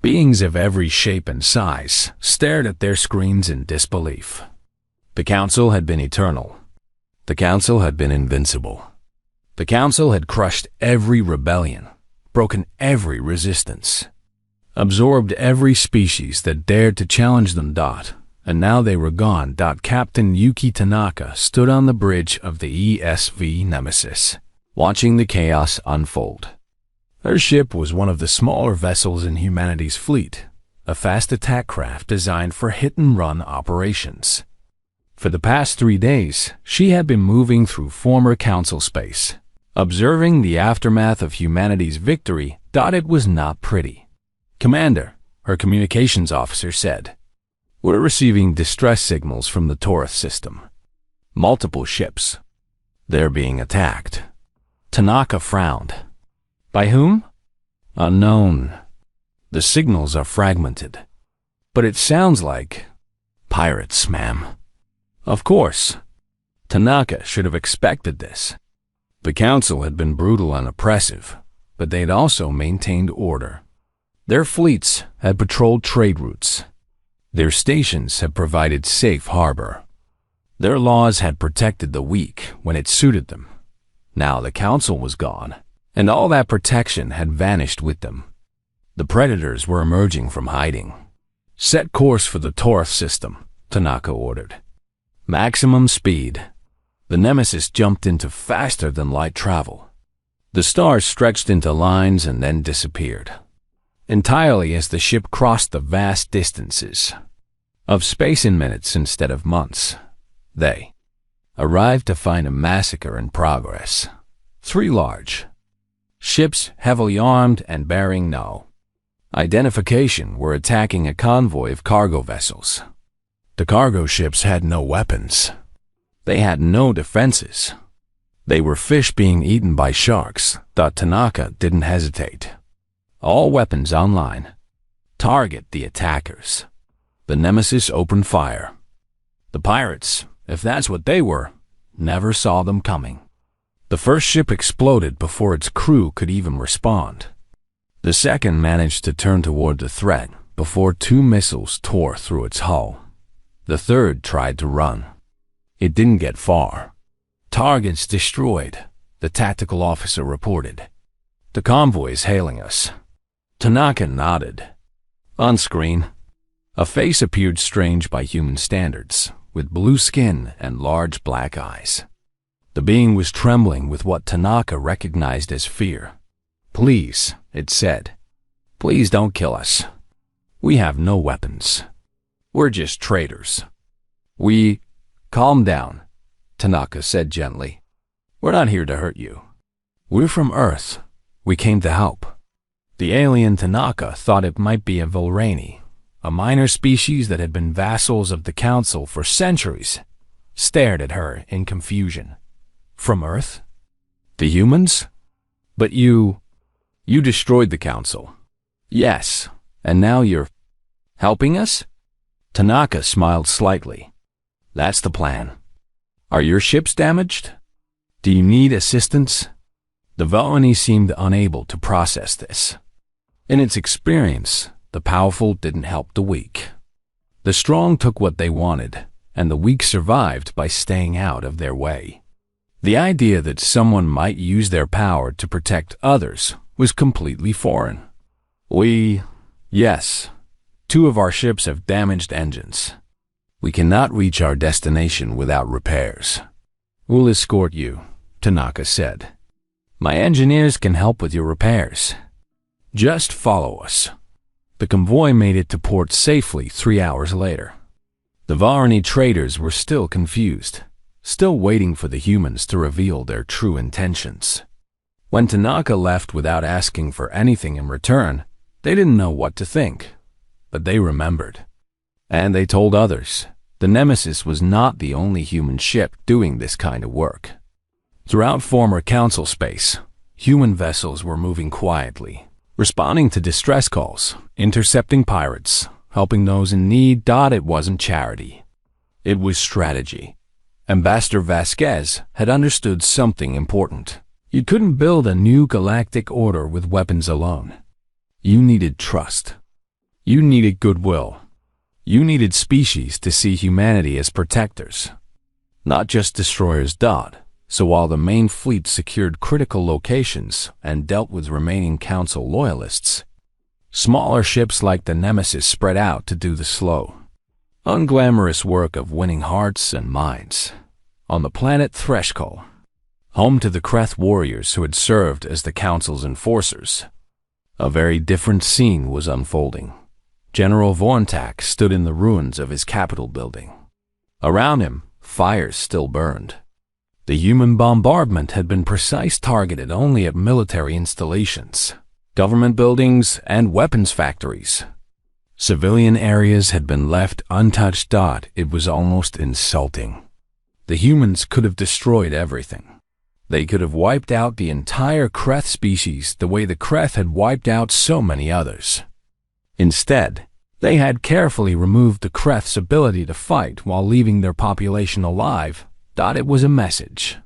beings of every shape and size stared at their screens in disbelief. The council had been eternal. The council had been invincible. The council had crushed every rebellion, broken every resistance, absorbed every species that dared to challenge them. And now they were gone. Captain Yuki Tanaka stood on the bridge of the ESV Nemesis, watching the chaos unfold. Her ship was one of the smaller vessels in humanity's fleet, a fast attack craft designed for hit-and-run operations. For the past 3 days, she had been moving through former council space, observing the aftermath of humanity's victory. It was not pretty. "Commander," her communications officer said, "we're receiving distress signals from the Torith system. Multiple ships. They're being attacked." Tanaka frowned. "By whom?" "Unknown. The signals are fragmented. But it sounds like pirates, ma'am." Of course. Tanaka should have expected this. The council had been brutal and oppressive, but they had also maintained order. Their fleets had patrolled trade routes. Their stations had provided safe harbor. Their laws had protected the weak when it suited them. Now the council was gone, and all that protection had vanished with them. The predators were emerging from hiding. "Set course for the Torith system," Tanaka ordered. "Maximum speed." The Nemesis jumped into faster-than-light travel. The stars stretched into lines and then disappeared, entirely as the ship crossed the vast distances of space in minutes instead of months. They arrived to find a massacre in progress. 3 large ships, heavily armed and bearing no identification, were attacking a convoy of cargo vessels. The cargo ships had no weapons. They had no defenses. They were fish being eaten by sharks. Tanaka didn't hesitate. All weapons online. Target the attackers. The Nemesis opened fire. The pirates, if that's what they were, never saw them coming. The first ship exploded before its crew could even respond. The second managed to turn toward the threat before 2 missiles tore through its hull. The third tried to run. It didn't get far. Targets destroyed, the tactical officer reported. The convoy is hailing us. Tanaka nodded. On screen, a face appeared strange by human standards, with blue skin and large black eyes. The being was trembling with what Tanaka recognized as fear. "Please," it said. "Please don't kill us. We have no weapons. We're just traders." Calm down," Tanaka said gently. "We're not here to hurt you. We're from Earth. We came to help." The alien Tanaka thought it might be a Volrani, a minor species that had been vassals of the Council for centuries, stared at her in confusion. "From Earth? The humans? But you destroyed the Council." "Yes, and now you're helping us?" Tanaka smiled slightly. "That's the plan. Are your ships damaged? Do you need assistance?" The Volrani seemed unable to process this. In its experience, the powerful didn't help the weak. The strong took what they wanted, and the weak survived by staying out of their way. The idea that someone might use their power to protect others was completely foreign. Yes, 2 of our ships have damaged engines. We cannot reach our destination without repairs. We'll escort you," Tanaka said. "My engineers can help with your repairs. Just follow us." The convoy made it to port safely 3 hours later. The Volrani traders were still confused, still waiting for the humans to reveal their true intentions. When Tanaka left without asking for anything in return, they didn't know what to think, but they remembered. And they told others. The Nemesis was not the only human ship doing this kind of work. Throughout former Council space, human vessels were moving quietly, responding to distress calls, intercepting pirates, helping those in need. It wasn't charity. It was strategy. Ambassador Vasquez had understood something important. You couldn't build a new galactic order with weapons alone. You needed trust. You needed goodwill. You needed species to see humanity as protectors, not just destroyers. So while the main fleet secured critical locations and dealt with remaining Council loyalists, smaller ships like the Nemesis spread out to do the slow, unglamorous work of winning hearts and minds. On the planet Threshkull, home to the Kreth warriors who had served as the Council's enforcers, a very different scene was unfolding. General Vorntak stood in the ruins of his capital building. Around him, fires still burned. The human bombardment had been precise, targeted only at military installations, government buildings, and weapons factories. Civilian areas had been left untouched. It was almost insulting. The humans could have destroyed everything. They could have wiped out the entire Kreth species the way the Kreth had wiped out so many others. Instead, they had carefully removed the Kreth's ability to fight while leaving their population alive. It was a message,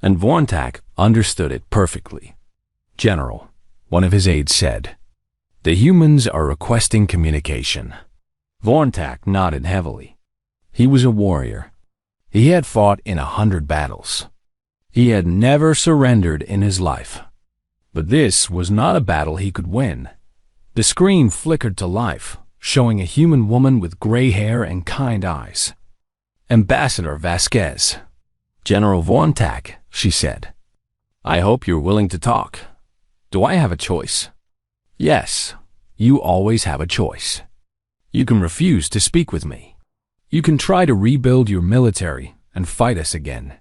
and Vorntak understood it perfectly. "General," one of his aides said, "the humans are requesting communication." Vorntak nodded heavily. He was a warrior. He had fought in 100 battles. He had never surrendered in his life. But this was not a battle he could win. The screen flickered to life, showing a human woman with gray hair and kind eyes. "Ambassador Vasquez." "General Vorntak," she said. "I hope you're willing to talk. Do I have a choice?" "Yes, you always have a choice. You can refuse to speak with me. You can try to rebuild your military and fight us again.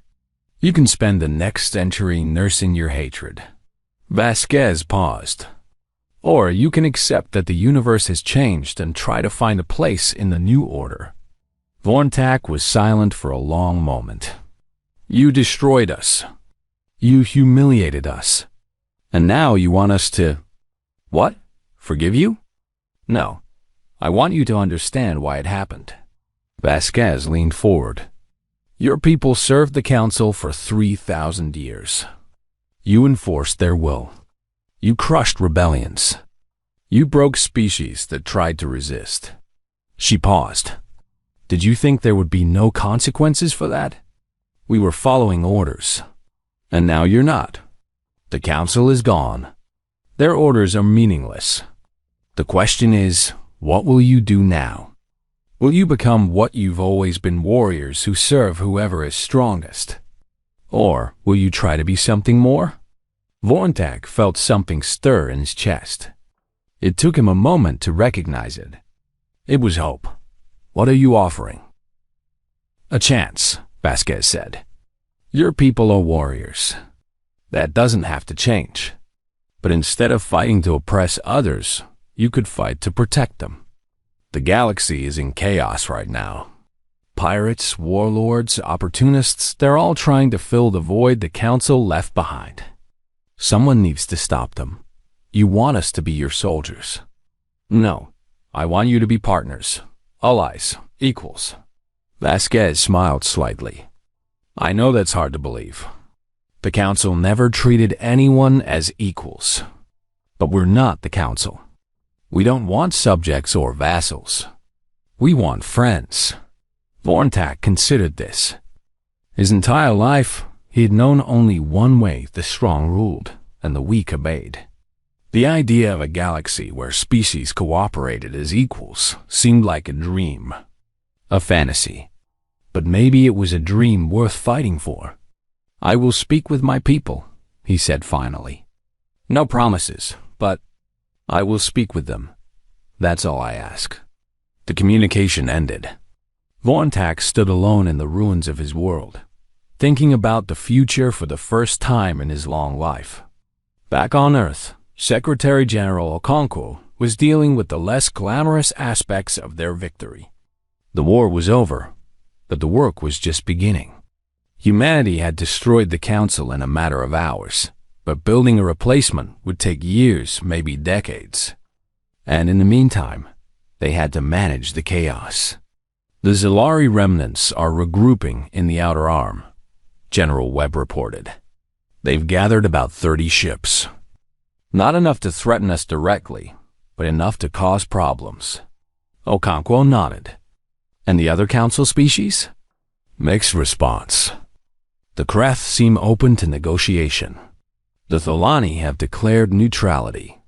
You can spend the next century nursing your hatred." Vasquez paused. "Or you can accept that the universe has changed and try to find a place in the new order." Vorntak was silent for a long moment. "You destroyed us. You humiliated us. And now you want us to... what? Forgive you? No, I want you to understand why it happened. Vasquez leaned forward. Your people served the council for 3,000 years. You enforced their will. You crushed rebellions. You broke species that tried to resist. She paused. Did you think there would be no consequences for that? We were following orders. And now you're not. The council is gone. Their orders are meaningless. The question is, what will you do now? Will you become what you've always been, warriors who serve whoever is strongest? Or will you try to be something more? Vorntag felt something stir in his chest. It took him a moment to recognize it. It was hope. What are you offering? A chance, Vasquez said. Your people are warriors. That doesn't have to change. But instead of fighting to oppress others, you could fight to protect them. The galaxy is in chaos right now. Pirates, warlords, opportunists, they're all trying to fill the void the council left behind. Someone needs to stop them. You want us to be your soldiers. No, I want you to be partners, allies, equals. Vasquez smiled slightly. I know that's hard to believe. The council never treated anyone as equals. But we're not the council. We don't want subjects or vassals. We want friends. Vorntag considered this. His entire life, he had known only one way the strong ruled and the weak obeyed. The idea of a galaxy where species cooperated as equals seemed like a dream, a fantasy. But maybe it was a dream worth fighting for. I will speak with my people, he said finally. No promises, but I will speak with them. That's all I ask. The communication ended. Vorntag stood alone in the ruins of his world, thinking about the future for the first time in his long life. Back on Earth, Secretary General Okonkwo was dealing with the less glamorous aspects of their victory. The war was over, but the work was just beginning. Humanity had destroyed the council in a matter of hours, but building a replacement would take years, maybe decades. And in the meantime, they had to manage the chaos. The Zilari remnants are regrouping in the Outer Arm, General Webb reported. They've gathered about 30 ships. Not enough to threaten us directly, but enough to cause problems. Okonkwo nodded. And the other council species? Mixed response. The Kreth seem open to negotiation. The Tholani have declared neutrality.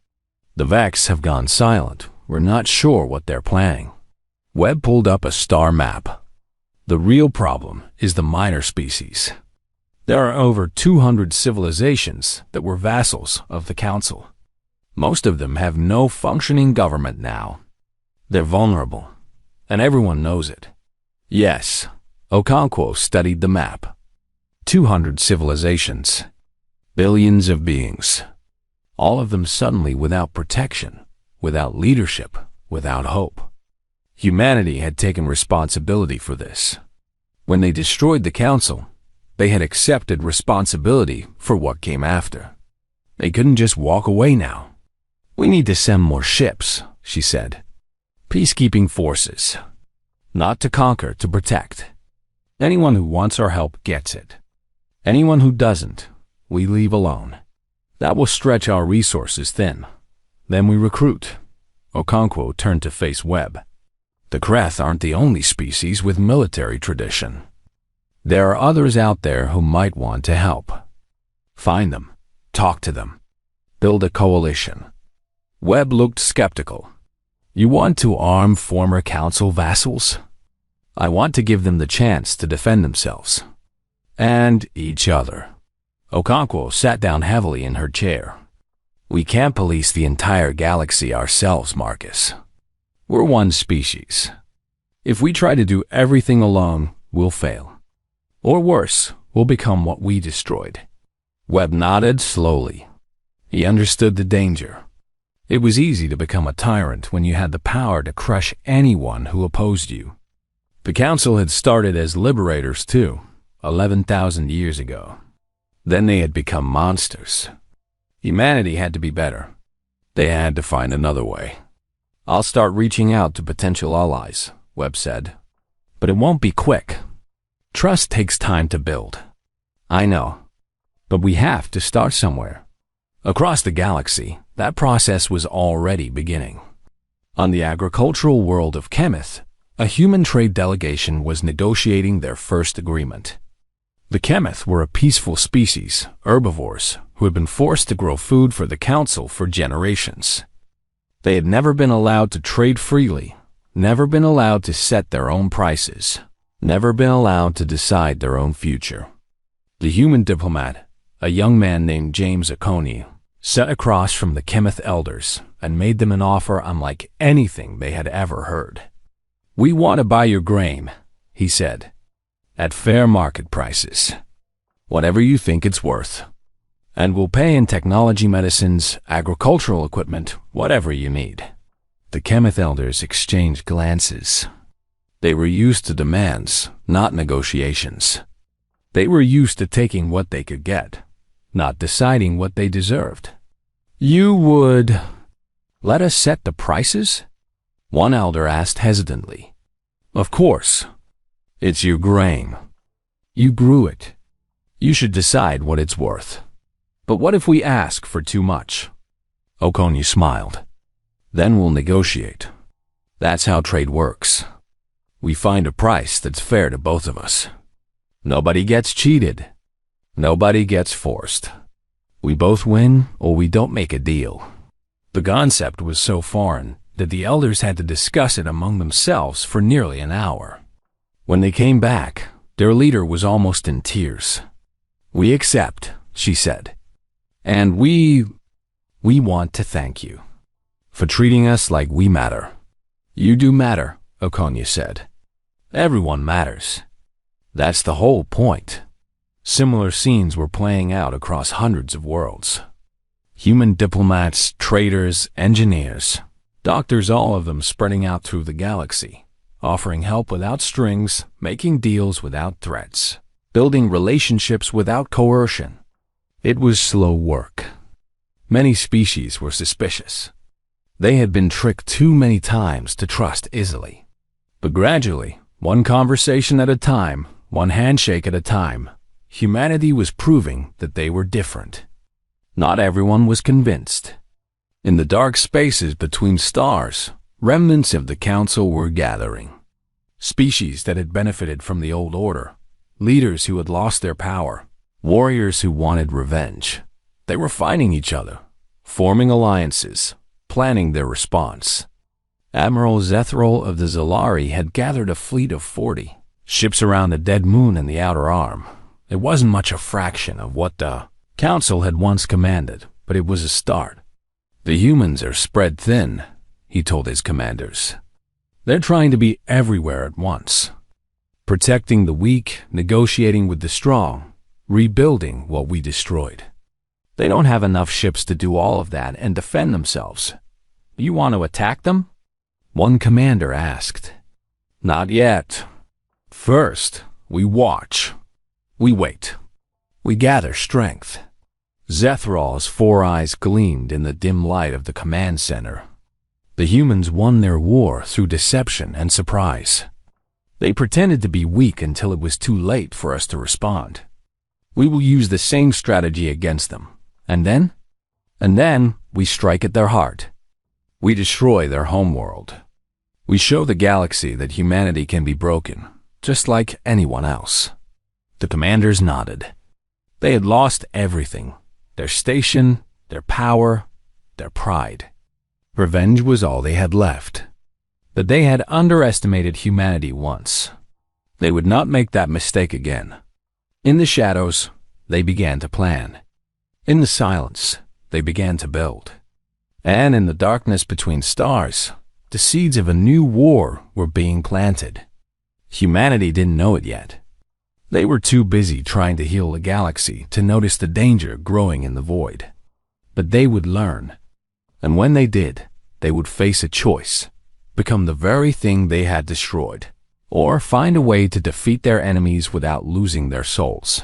The Vex have gone silent. We're not sure what they're planning. Webb pulled up a star map. The real problem is the minor species. There are over 200 civilizations that were vassals of the council. Most of them have no functioning government now. They're vulnerable, and everyone knows it. Yes, Okonkwo studied the map. 200 civilizations. Billions of beings. All of them suddenly without protection, without leadership, without hope. Humanity had taken responsibility for this. When they destroyed the council, they had accepted responsibility for what came after. They couldn't just walk away now. We need to send more ships, she said. Peacekeeping forces. Not to conquer, to protect. Anyone who wants our help gets it. Anyone who doesn't, we leave alone. That will stretch our resources thin. Then we recruit. Okonkwo turned to face Webb. The Kreth aren't the only species with military tradition. There are others out there who might want to help. Find them. Talk to them. Build a coalition. Webb looked skeptical. You want to arm former council vassals? I want to give them the chance to defend themselves. And each other. Okonkwo sat down heavily in her chair. We can't police the entire galaxy ourselves, Marcus. We're one species. If we try to do everything alone, we'll fail. Or worse, we'll become what we destroyed. Webb nodded slowly. He understood the danger. It was easy to become a tyrant when you had the power to crush anyone who opposed you. The council had started as liberators too, 11,000 years ago. Then they had become monsters. Humanity had to be better. They had to find another way. I'll start reaching out to potential allies, Webb said. But it won't be quick. Trust takes time to build. I know. But we have to start somewhere. Across the galaxy, that process was already beginning. On the agricultural world of Chemith, a human trade delegation was negotiating their first agreement. The Chemith were a peaceful species, herbivores, who had been forced to grow food for the Council for generations. They had never been allowed to trade freely, never been allowed to set their own prices, never been allowed to decide their own future. The human diplomat, a young man named James Oconee, sat across from the Chemith elders and made them an offer unlike anything they had ever heard. "We want to buy your grain," he said, "at fair market prices, whatever you think it's worth. And we'll pay in technology, medicines, agricultural equipment, whatever you need." The Chemith elders exchanged glances. They were used to demands, not negotiations. They were used to taking what they could get, not deciding what they deserved. "You would let us set the prices?" One elder asked hesitantly. "Of course. It's your grain. You grew it. You should decide what it's worth. But what if we ask for too much?" Oconee smiled. "Then we'll negotiate. That's how trade works. We find a price that's fair to both of us. Nobody gets cheated. Nobody gets forced. We both win or we don't make a deal." The concept was so foreign that the elders had to discuss it among themselves for nearly an hour. When they came back, their leader was almost in tears. "We accept," she said. "And we want to thank you for treating us like we matter." "You do matter," Oconee said. "Everyone matters. That's the whole point." Similar scenes were playing out across hundreds of worlds. Human diplomats, traders, engineers, doctors, all of them spreading out through the galaxy, offering help without strings, making deals without threats, building relationships without coercion. It was slow work. Many species were suspicious. They had been tricked too many times to trust easily. But gradually, one conversation at a time, one handshake at a time, humanity was proving that they were different. Not everyone was convinced. In the dark spaces between stars, remnants of the Council were gathering. Species that had benefited from the old order, leaders who had lost their power, warriors who wanted revenge. They were fighting each other, forming alliances, planning their response. Admiral Zethrol of the Zalari had gathered a fleet of 40 ships around the dead moon in the Outer Arm. It wasn't much a fraction of what the Council had once commanded, but it was a start. "The humans are spread thin," he told his commanders. "They're trying to be everywhere at once, protecting the weak, negotiating with the strong, rebuilding what we destroyed. They don't have enough ships to do all of that and defend themselves. Do you want to attack them?" One commander asked. "Not yet. First, we watch. We wait. We gather strength." Zethral's 4 eyes gleamed in the dim light of the command center. The humans won their war through deception and surprise. They pretended to be weak until it was too late for us to respond. We will use the same strategy against them. And then we strike at their heart. We destroy their homeworld. We show the galaxy that humanity can be broken, just like anyone else. The commanders nodded. They had lost everything: their station, their power, their pride. Revenge was all they had left. But they had underestimated humanity once. They would not make that mistake again. In the shadows, they began to plan. In the silence, they began to build. And in the darkness between stars, the seeds of a new war were being planted. Humanity didn't know it yet. They were too busy trying to heal the galaxy to notice the danger growing in the void. But they would learn. And when they did, they would face a choice: become the very thing they had destroyed, or find a way to defeat their enemies without losing their souls.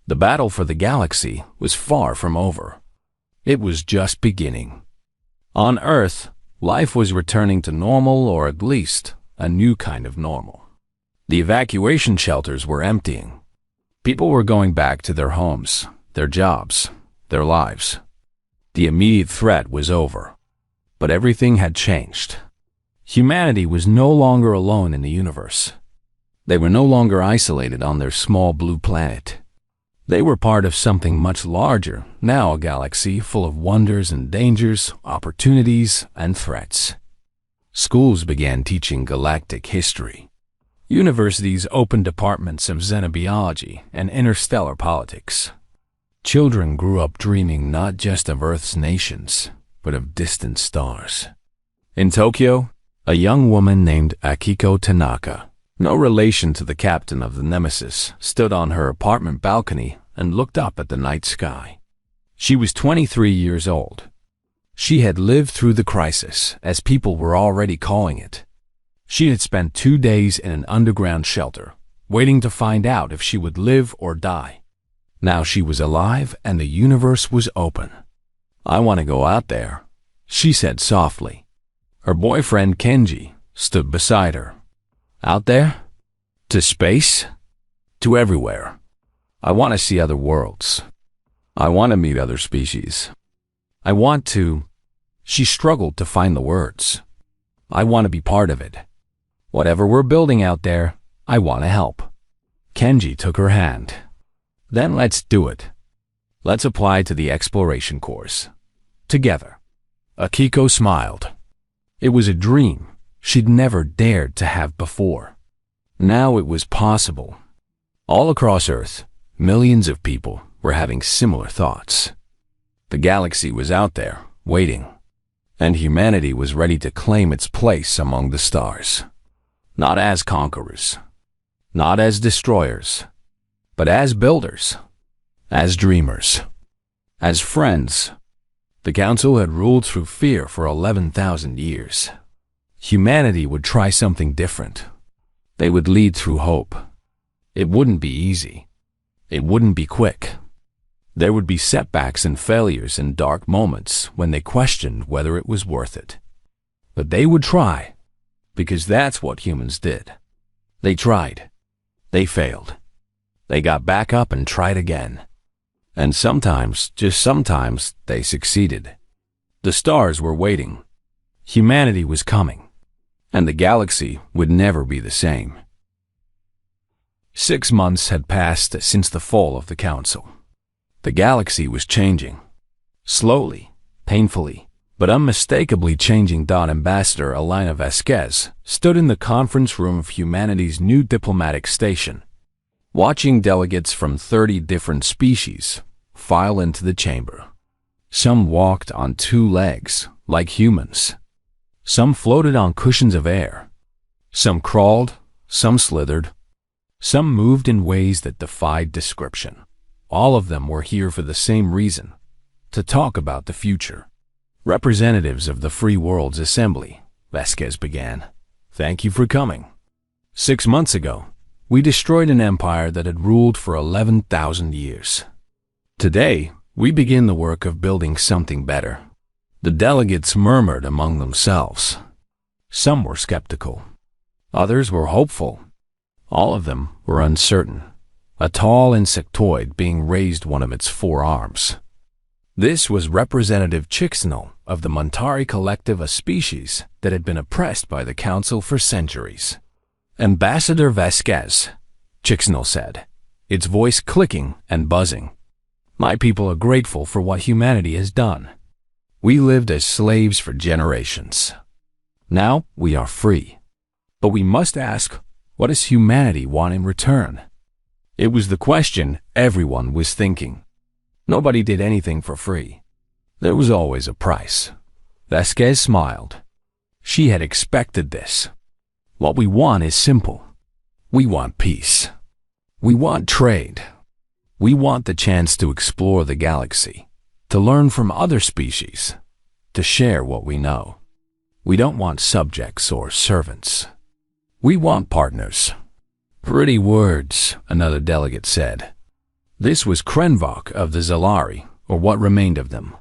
The battle for the galaxy was far from over. It was just beginning. On Earth, Life was returning to normal, or at least a new kind of normal. The evacuation shelters were emptying. People were going back to their homes, their jobs, their lives. The immediate threat was over. But everything had changed. Humanity was no longer alone in the universe. They were no longer isolated on their small blue planet. They were part of something much larger, now a galaxy full of wonders and dangers, opportunities and threats. Schools began teaching galactic history. Universities opened departments of xenobiology and interstellar politics. Children grew up dreaming not just of Earth's nations, but of distant stars. In Tokyo, a young woman named Akiko Tanaka, no relation to the captain of the Nemesis, stood on her apartment balcony and looked up at the night sky. She was 23 years old. She had lived through the crisis, as people were already calling it. She had spent 2 days in an underground shelter, waiting to find out if she would live or die. Now she was alive and the universe was open. "I want to go out there," she said softly. Her boyfriend Kenji stood beside her. "Out there? To space? To everywhere. I want to see other worlds. I want to meet other species. I want to..." She struggled to find the words. "I want to be part of it. Whatever we're building out there, I want to help." Kenji took her hand. "Then let's do it. Let's apply to the exploration course. Together." Akiko smiled. It was a dream she'd never dared to have before. Now it was possible. All across Earth, millions of people were having similar thoughts. The galaxy was out there, waiting, and humanity was ready to claim its place among the stars. Not as conquerors, not as destroyers, but as builders, as dreamers, as friends. The Council had ruled through fear for 11,000 years. Humanity would try something different. They would lead through hope. It wouldn't be easy. It wouldn't be quick. There would be setbacks and failures and dark moments when they questioned whether it was worth it. But they would try, because that's what humans did. They tried. They failed. They got back up and tried again. And sometimes, just sometimes, they succeeded. The stars were waiting. Humanity was coming. And the galaxy would never be the same. 6 months had passed since the fall of the Council. The galaxy was changing. Slowly, painfully, but unmistakably changing. Ambassador Elena Vasquez stood in the conference room of humanity's new diplomatic station, watching delegates from 30 different species file into the chamber. Some walked on 2 legs, like humans. Some floated on cushions of air. Some crawled, some slithered. Some moved in ways that defied description. All of them were here for the same reason, to talk about the future. "Representatives of the Free World's Assembly," Vasquez began. "Thank you for coming. 6 months ago, we destroyed an empire that had ruled for 11,000 years. Today, we begin the work of building something better." The delegates murmured among themselves. Some were skeptical. Others were hopeful. All of them were uncertain. A tall insectoid being raised one of its 4 arms. This was Representative Chixnall of the Montari Collective, a species that had been oppressed by the Council for centuries. "Ambassador Vasquez," Chixnall said, its voice clicking and buzzing. "My people are grateful for what humanity has done. We lived as slaves for generations. Now we are free. But we must ask, what does humanity want in return?" It was the question everyone was thinking. Nobody did anything for free. There was always a price. Vasquez smiled. She had expected this. "What we want is simple. We want peace. We want trade. We want the chance to explore the galaxy, to learn from other species, to share what we know. We don't want subjects or servants. We want partners." "Pretty words," another delegate said. This was Krenvok of the Zalari, or what remained of them.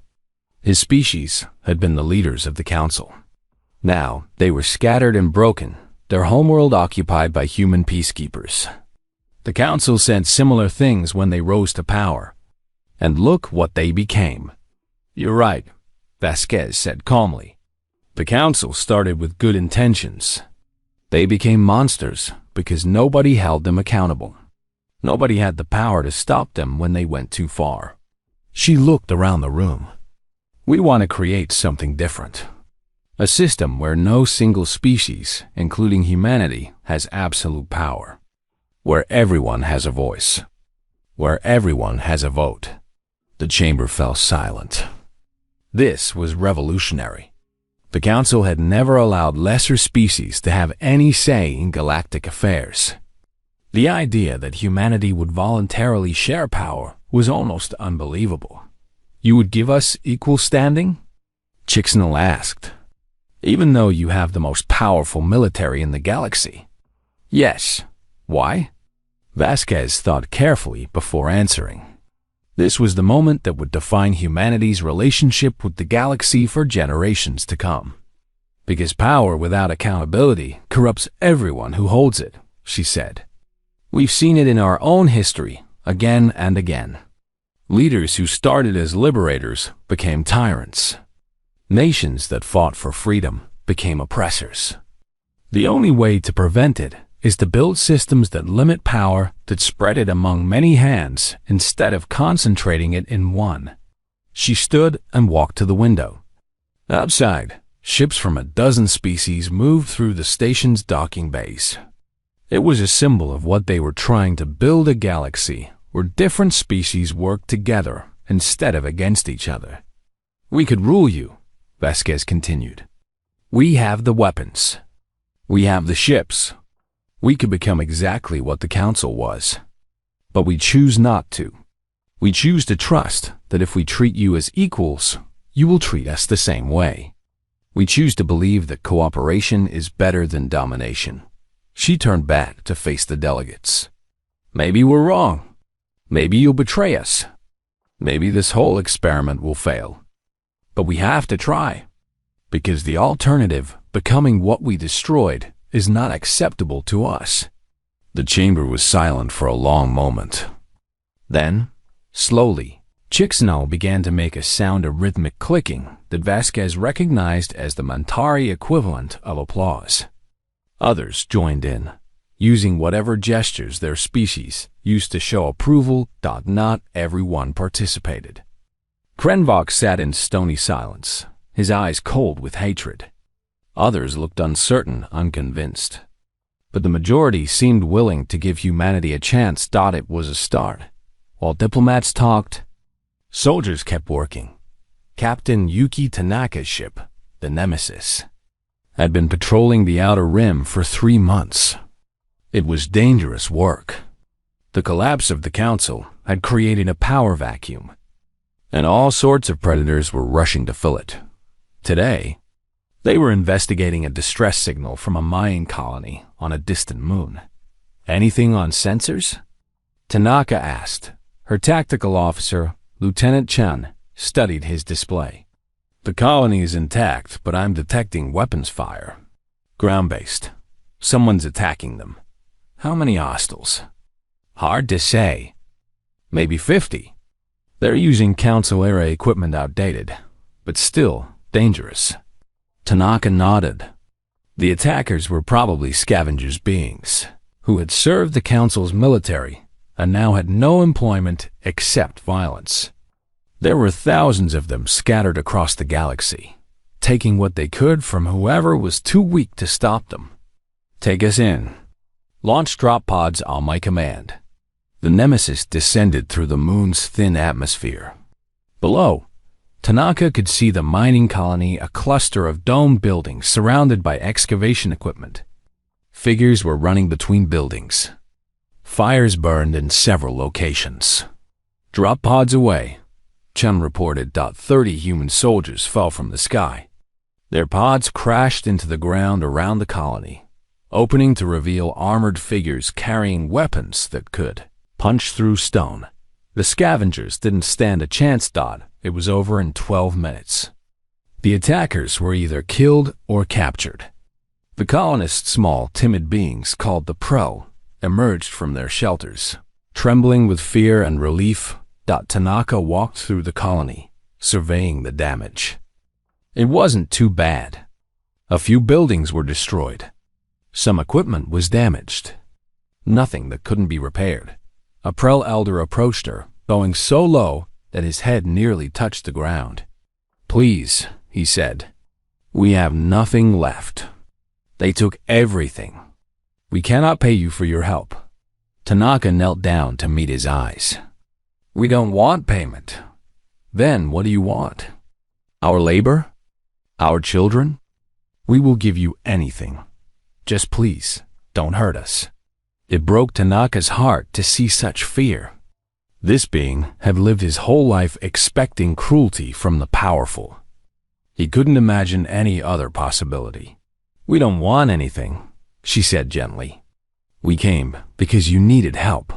His species had been the leaders of the Council. Now, they were scattered and broken, their homeworld occupied by human peacekeepers. The Council said similar things when they rose to power. And look what they became. You're right, Vasquez said calmly. The Council started with good intentions. They became monsters because nobody held them accountable. Nobody had the power to stop them when they went too far. She looked around the room. We want to create something different. A system where no single species, including humanity, has absolute power. Where everyone has a voice. Where everyone has a vote. The chamber fell silent. This was revolutionary. The Council had never allowed lesser species to have any say in galactic affairs. The idea that humanity would voluntarily share power was almost unbelievable. You would give us equal standing? Chixnall asked. Even though you have the most powerful military in the galaxy? Yes. Why? Vasquez thought carefully before answering. This was the moment that would define humanity's relationship with the galaxy for generations to come. Because power without accountability corrupts everyone who holds it, she said. We've seen it in our own history, again and again. Leaders who started as liberators became tyrants. Nations that fought for freedom became oppressors. The only way to prevent it is to build systems that limit power, that spread it among many hands instead of concentrating it in one. She stood and walked to the window. Outside, ships from a dozen species moved through the station's docking bays. It was a symbol of what they were trying to build, a galaxy where different species worked together instead of against each other. We could rule you, Vasquez continued. We have the weapons. We have the ships. We could become exactly what the Council was. But we choose not to. We choose to trust that if we treat you as equals, you will treat us the same way. We choose to believe that cooperation is better than domination. She turned back to face the delegates. Maybe we're wrong. Maybe you'll betray us. Maybe this whole experiment will fail. But we have to try. Because the alternative, becoming what we destroyed, is not acceptable to us. The chamber was silent for a long moment. Then, slowly, Chixnall began to make a sound of rhythmic clicking that Vasquez recognized as the Mantari equivalent of applause. Others joined in, using whatever gestures their species used to show approval. Not everyone participated. Krenvok sat in stony silence, his eyes cold with hatred. Others looked uncertain, unconvinced. But the majority seemed willing to give humanity a chance. It was a start. While diplomats talked, soldiers kept working. Captain Yuki Tanaka's ship, the Nemesis, had been patrolling the outer rim for 3 months. It was dangerous work. The collapse of the Council had created a power vacuum, and all sorts of predators were rushing to fill it. Today, they were investigating a distress signal from a mining colony on a distant moon. Anything on sensors? Tanaka asked. Her tactical officer, Lieutenant Chan, studied his display. The colony is intact, but I'm detecting weapons fire. Ground-based. Someone's attacking them. How many hostiles? Hard to say. Maybe 50. They're using Council-era equipment outdated, but still dangerous. Tanaka nodded. The attackers were probably scavengers beings who had served the Council's military and now had no employment except violence. There were thousands of them scattered across the galaxy, taking what they could from whoever was too weak to stop them. Take us in. Launch drop pods on my command. The Nemesis descended through the moon's thin atmosphere. Below, Tanaka could see the mining colony, a cluster of domed buildings surrounded by excavation equipment. Figures were running between buildings. Fires burned in several locations. Drop pods away, Chun reported. 30 human soldiers fell from the sky. Their pods crashed into the ground around the colony, opening to reveal armored figures carrying weapons that could punch through stone. The scavengers didn't stand a chance. It was over in 12 minutes. The attackers were either killed or captured. The colonists, small, timid beings called the Pro, emerged from their shelters. Trembling with fear and relief, Tanaka walked through the colony, surveying the damage. It wasn't too bad. A few buildings were destroyed. Some equipment was damaged. Nothing that couldn't be repaired. A Prel elder approached her, bowing so low that his head nearly touched the ground. "Please," he said, "we have nothing left. They took everything. We cannot pay you for your help." Tanaka knelt down to meet his eyes. "We don't want payment. Then what do you want? Our labor? Our children? We will give you anything. Just please, don't hurt us." It broke Tanaka's heart to see such fear. This being had lived his whole life expecting cruelty from the powerful. He couldn't imagine any other possibility. "We don't want anything," she said gently. "We came because you needed help.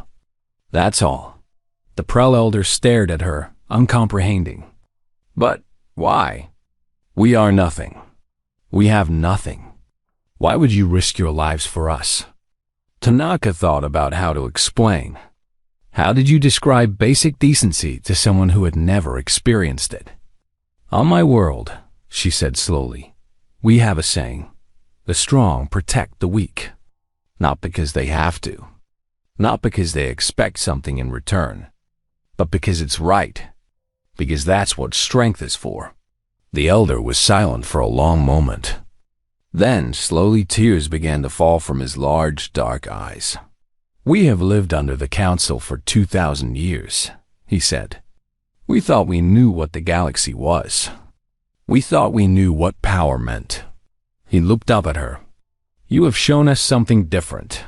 That's all." The Prel elder stared at her, uncomprehending. "But why? We are nothing. We have nothing. Why would you risk your lives for us?" Tanaka thought about how to explain. How did you describe basic decency to someone who had never experienced it? "On my world," she said slowly, "we have a saying, the strong protect the weak. Not because they have to. Not because they expect something in return. But because it's right. Because that's what strength is for." The elder was silent for a long moment. Then, slowly, tears began to fall from his large, dark eyes. "We have lived under the Council for 2,000 years, he said. "We thought we knew what the galaxy was. We thought we knew what power meant." He looked up at her. "You have shown us something different.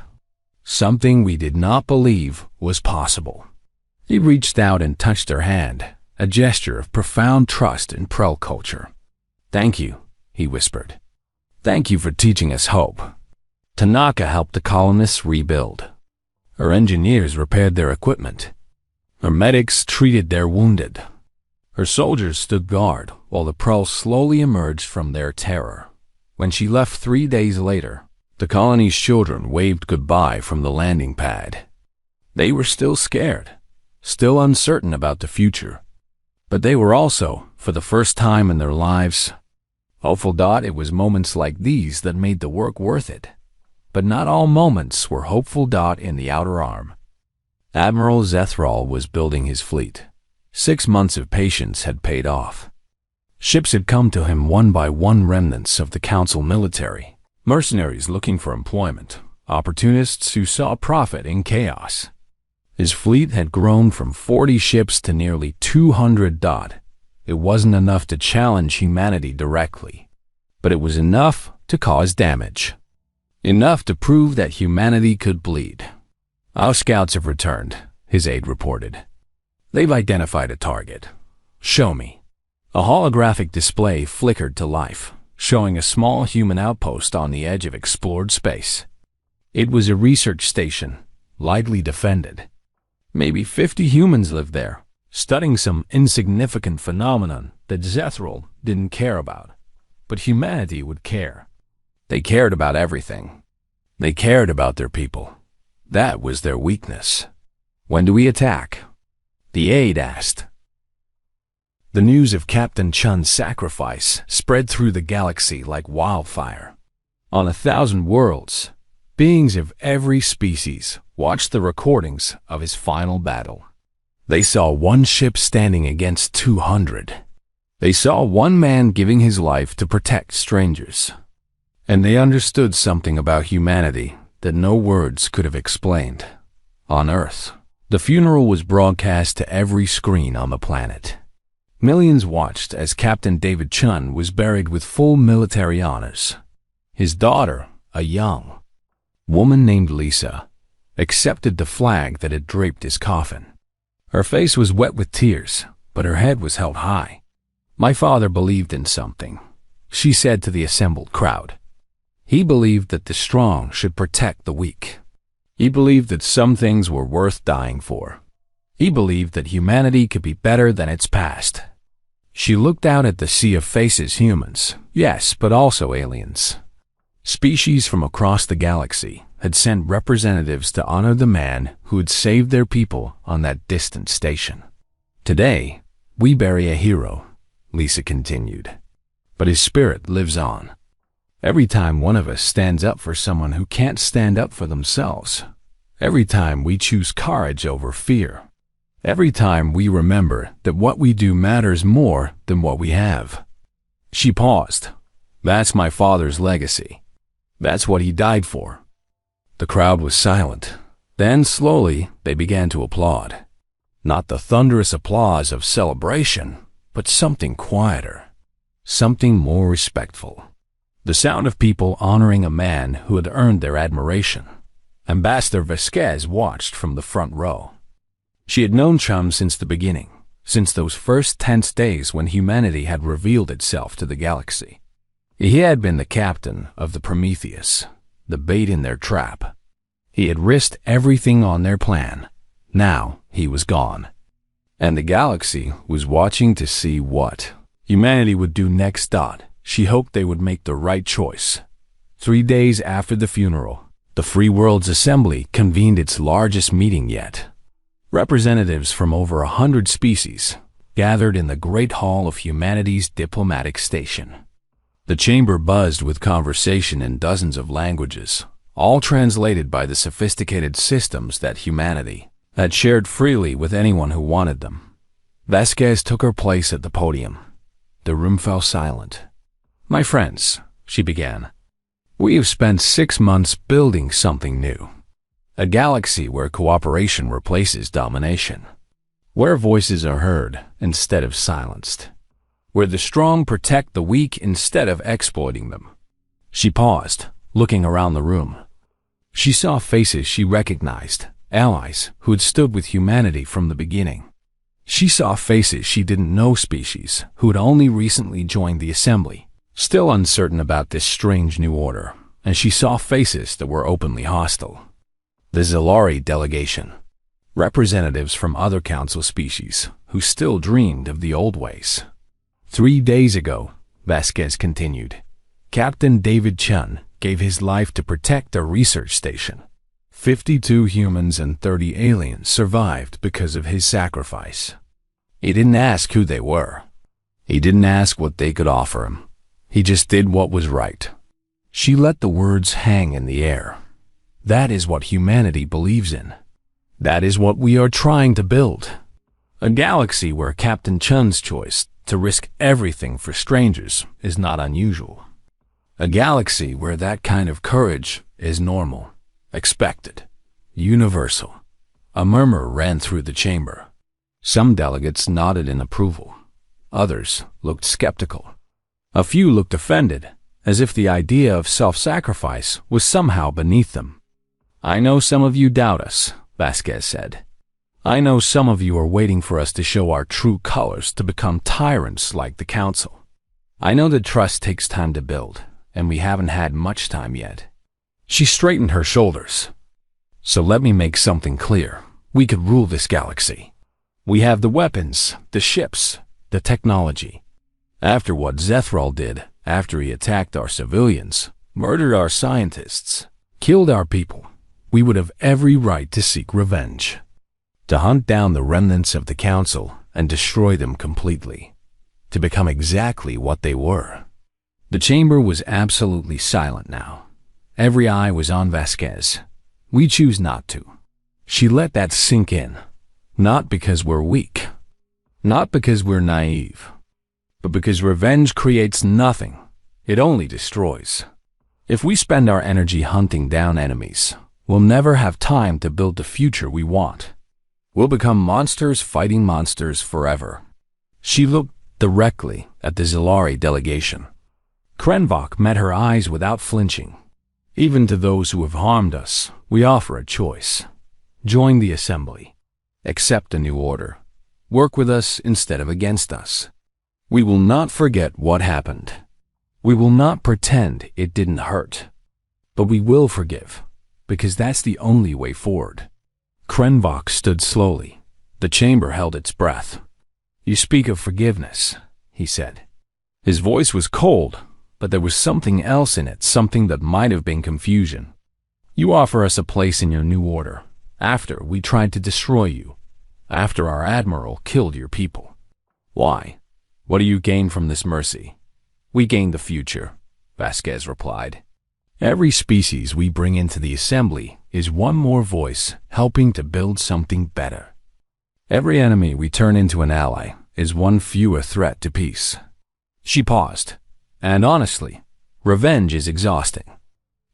Something we did not believe was possible." He reached out and touched her hand, a gesture of profound trust in Prel culture. "Thank you," he whispered. "Thank you for teaching us hope." Tanaka helped the colonists rebuild. Her engineers repaired their equipment. Her medics treated their wounded. Her soldiers stood guard while the Prel slowly emerged from their terror. When she left 3 days later, the colony's children waved goodbye from the landing pad. They were still scared, still uncertain about the future. But they were also, for the first time in their lives, hopeful. It was moments like these that made the work worth it. But not all moments were hopeful. In the outer arm, Admiral Zethral was building his fleet. 6 months of patience had paid off. Ships had come to him one by one, remnants of the Council military, mercenaries looking for employment, opportunists who saw profit in chaos. His fleet had grown from 40 ships to nearly 200. It wasn't enough to challenge humanity directly, but it was enough to cause damage. Enough to prove that humanity could bleed. "Our scouts have returned," his aide reported. "They've identified a target." "Show me." A holographic display flickered to life, showing a small human outpost on the edge of explored space. It was a research station, lightly defended. Maybe 50 humans lived there, studying some insignificant phenomenon that Zethral didn't care about. But humanity would care. They cared about everything. They cared about their people. That was their weakness. "When do we attack?" the aide asked. The news of Captain Chun's sacrifice spread through the galaxy like wildfire. On 1,000 worlds, beings of every species watched the recordings of his final battle. They saw one ship standing against 200. They saw one man giving his life to protect strangers. And they understood something about humanity that no words could have explained. On Earth, the funeral was broadcast to every screen on the planet. Millions watched as Captain David Chun was buried with full military honors. His daughter, a young woman named Lisa, accepted the flag that had draped his coffin. Her face was wet with tears, but her head was held high. "My father believed in something," she said to the assembled crowd. "He believed that the strong should protect the weak. He believed that some things were worth dying for. He believed that humanity could be better than its past." She looked out at the sea of faces, humans, yes, but also aliens. Species from across the galaxy had sent representatives to honor the man who had saved their people on that distant station. Today, we bury a hero, Lisa continued, but his spirit lives on. Every time one of us stands up for someone who can't stand up for themselves, every time we choose courage over fear, every time we remember that what we do matters more than what we have. She paused. That's my father's legacy. That's what he died for. The crowd was silent. Then, slowly, they began to applaud. Not the thunderous applause of celebration, but something quieter, something more respectful. The sound of people honoring a man who had earned their admiration. Ambassador Vasquez watched from the front row. She had known Chum since the beginning, since those first tense days when humanity had revealed itself to the galaxy. He had been the captain of the Prometheus, the bait in their trap. He had risked everything on their plan. Now he was gone. And the galaxy was watching to see what humanity would do next. She hoped they would make the right choice. 3 days after the funeral, the Free World's Assembly convened its largest meeting yet. Representatives from over 100 species gathered in the Great Hall of humanity's diplomatic station. The chamber buzzed with conversation in dozens of languages, all translated by the sophisticated systems that humanity had shared freely with anyone who wanted them. Vasquez took her place at the podium. The room fell silent. My friends, she began, we have spent 6 months building something new. A galaxy where cooperation replaces domination. Where voices are heard instead of silenced. Where the strong protect the weak instead of exploiting them. She paused, looking around the room. She saw faces she recognized, allies who had stood with humanity from the beginning. She saw faces she didn't know, species who had only recently joined the assembly, still uncertain about this strange new order, and she saw faces that were openly hostile. The Zilari delegation, representatives from other council species who still dreamed of the old ways. 3 days ago, Vasquez continued, Captain David Chun gave his life to protect a research station. 52 humans and 30 aliens survived because of his sacrifice. He didn't ask who they were. He didn't ask what they could offer him. He just did what was right. She let the words hang in the air. That is what humanity believes in. That is what we are trying to build. A galaxy where Captain Chun's choice to risk everything for strangers is not unusual. A galaxy where that kind of courage is normal, expected, universal. A murmur ran through the chamber. Some delegates nodded in approval. Others looked skeptical. A few looked offended, as if the idea of self-sacrifice was somehow beneath them. I know some of you doubt us, Vasquez said. I know some of you are waiting for us to show our true colors to become tyrants like the Council. I know that trust takes time to build, and we haven't had much time yet. She straightened her shoulders. So let me make something clear. We could rule this galaxy. We have the weapons, the ships, the technology. After what Zethral did, after he attacked our civilians, murdered our scientists, killed our people, we would have every right to seek revenge. To hunt down the remnants of the Council and destroy them completely. To become exactly what they were. The chamber was absolutely silent now. Every eye was on Vasquez. We choose not to. She let that sink in. Not because we're weak. Not because we're naive. But because revenge creates nothing. It only destroys. If we spend our energy hunting down enemies, we'll never have time to build the future we want. We'll become monsters fighting monsters forever. She looked directly at the Zilari delegation. Krenvok met her eyes without flinching. Even to those who have harmed us, we offer a choice. Join the assembly. Accept a new order. Work with us instead of against us. We will not forget what happened. We will not pretend it didn't hurt. But we will forgive, because that's the only way forward. Krenvok stood slowly. The chamber held its breath. You speak of forgiveness, he said. His voice was cold, but there was something else in it, something that might have been confusion. You offer us a place in your new order, after we tried to destroy you, after our admiral killed your people. Why? What do you gain from this mercy? We gain the future, Vasquez replied. Every species we bring into the assembly is one more voice helping to build something better. Every enemy we turn into an ally is one fewer threat to peace. She paused, and honestly, revenge is exhausting.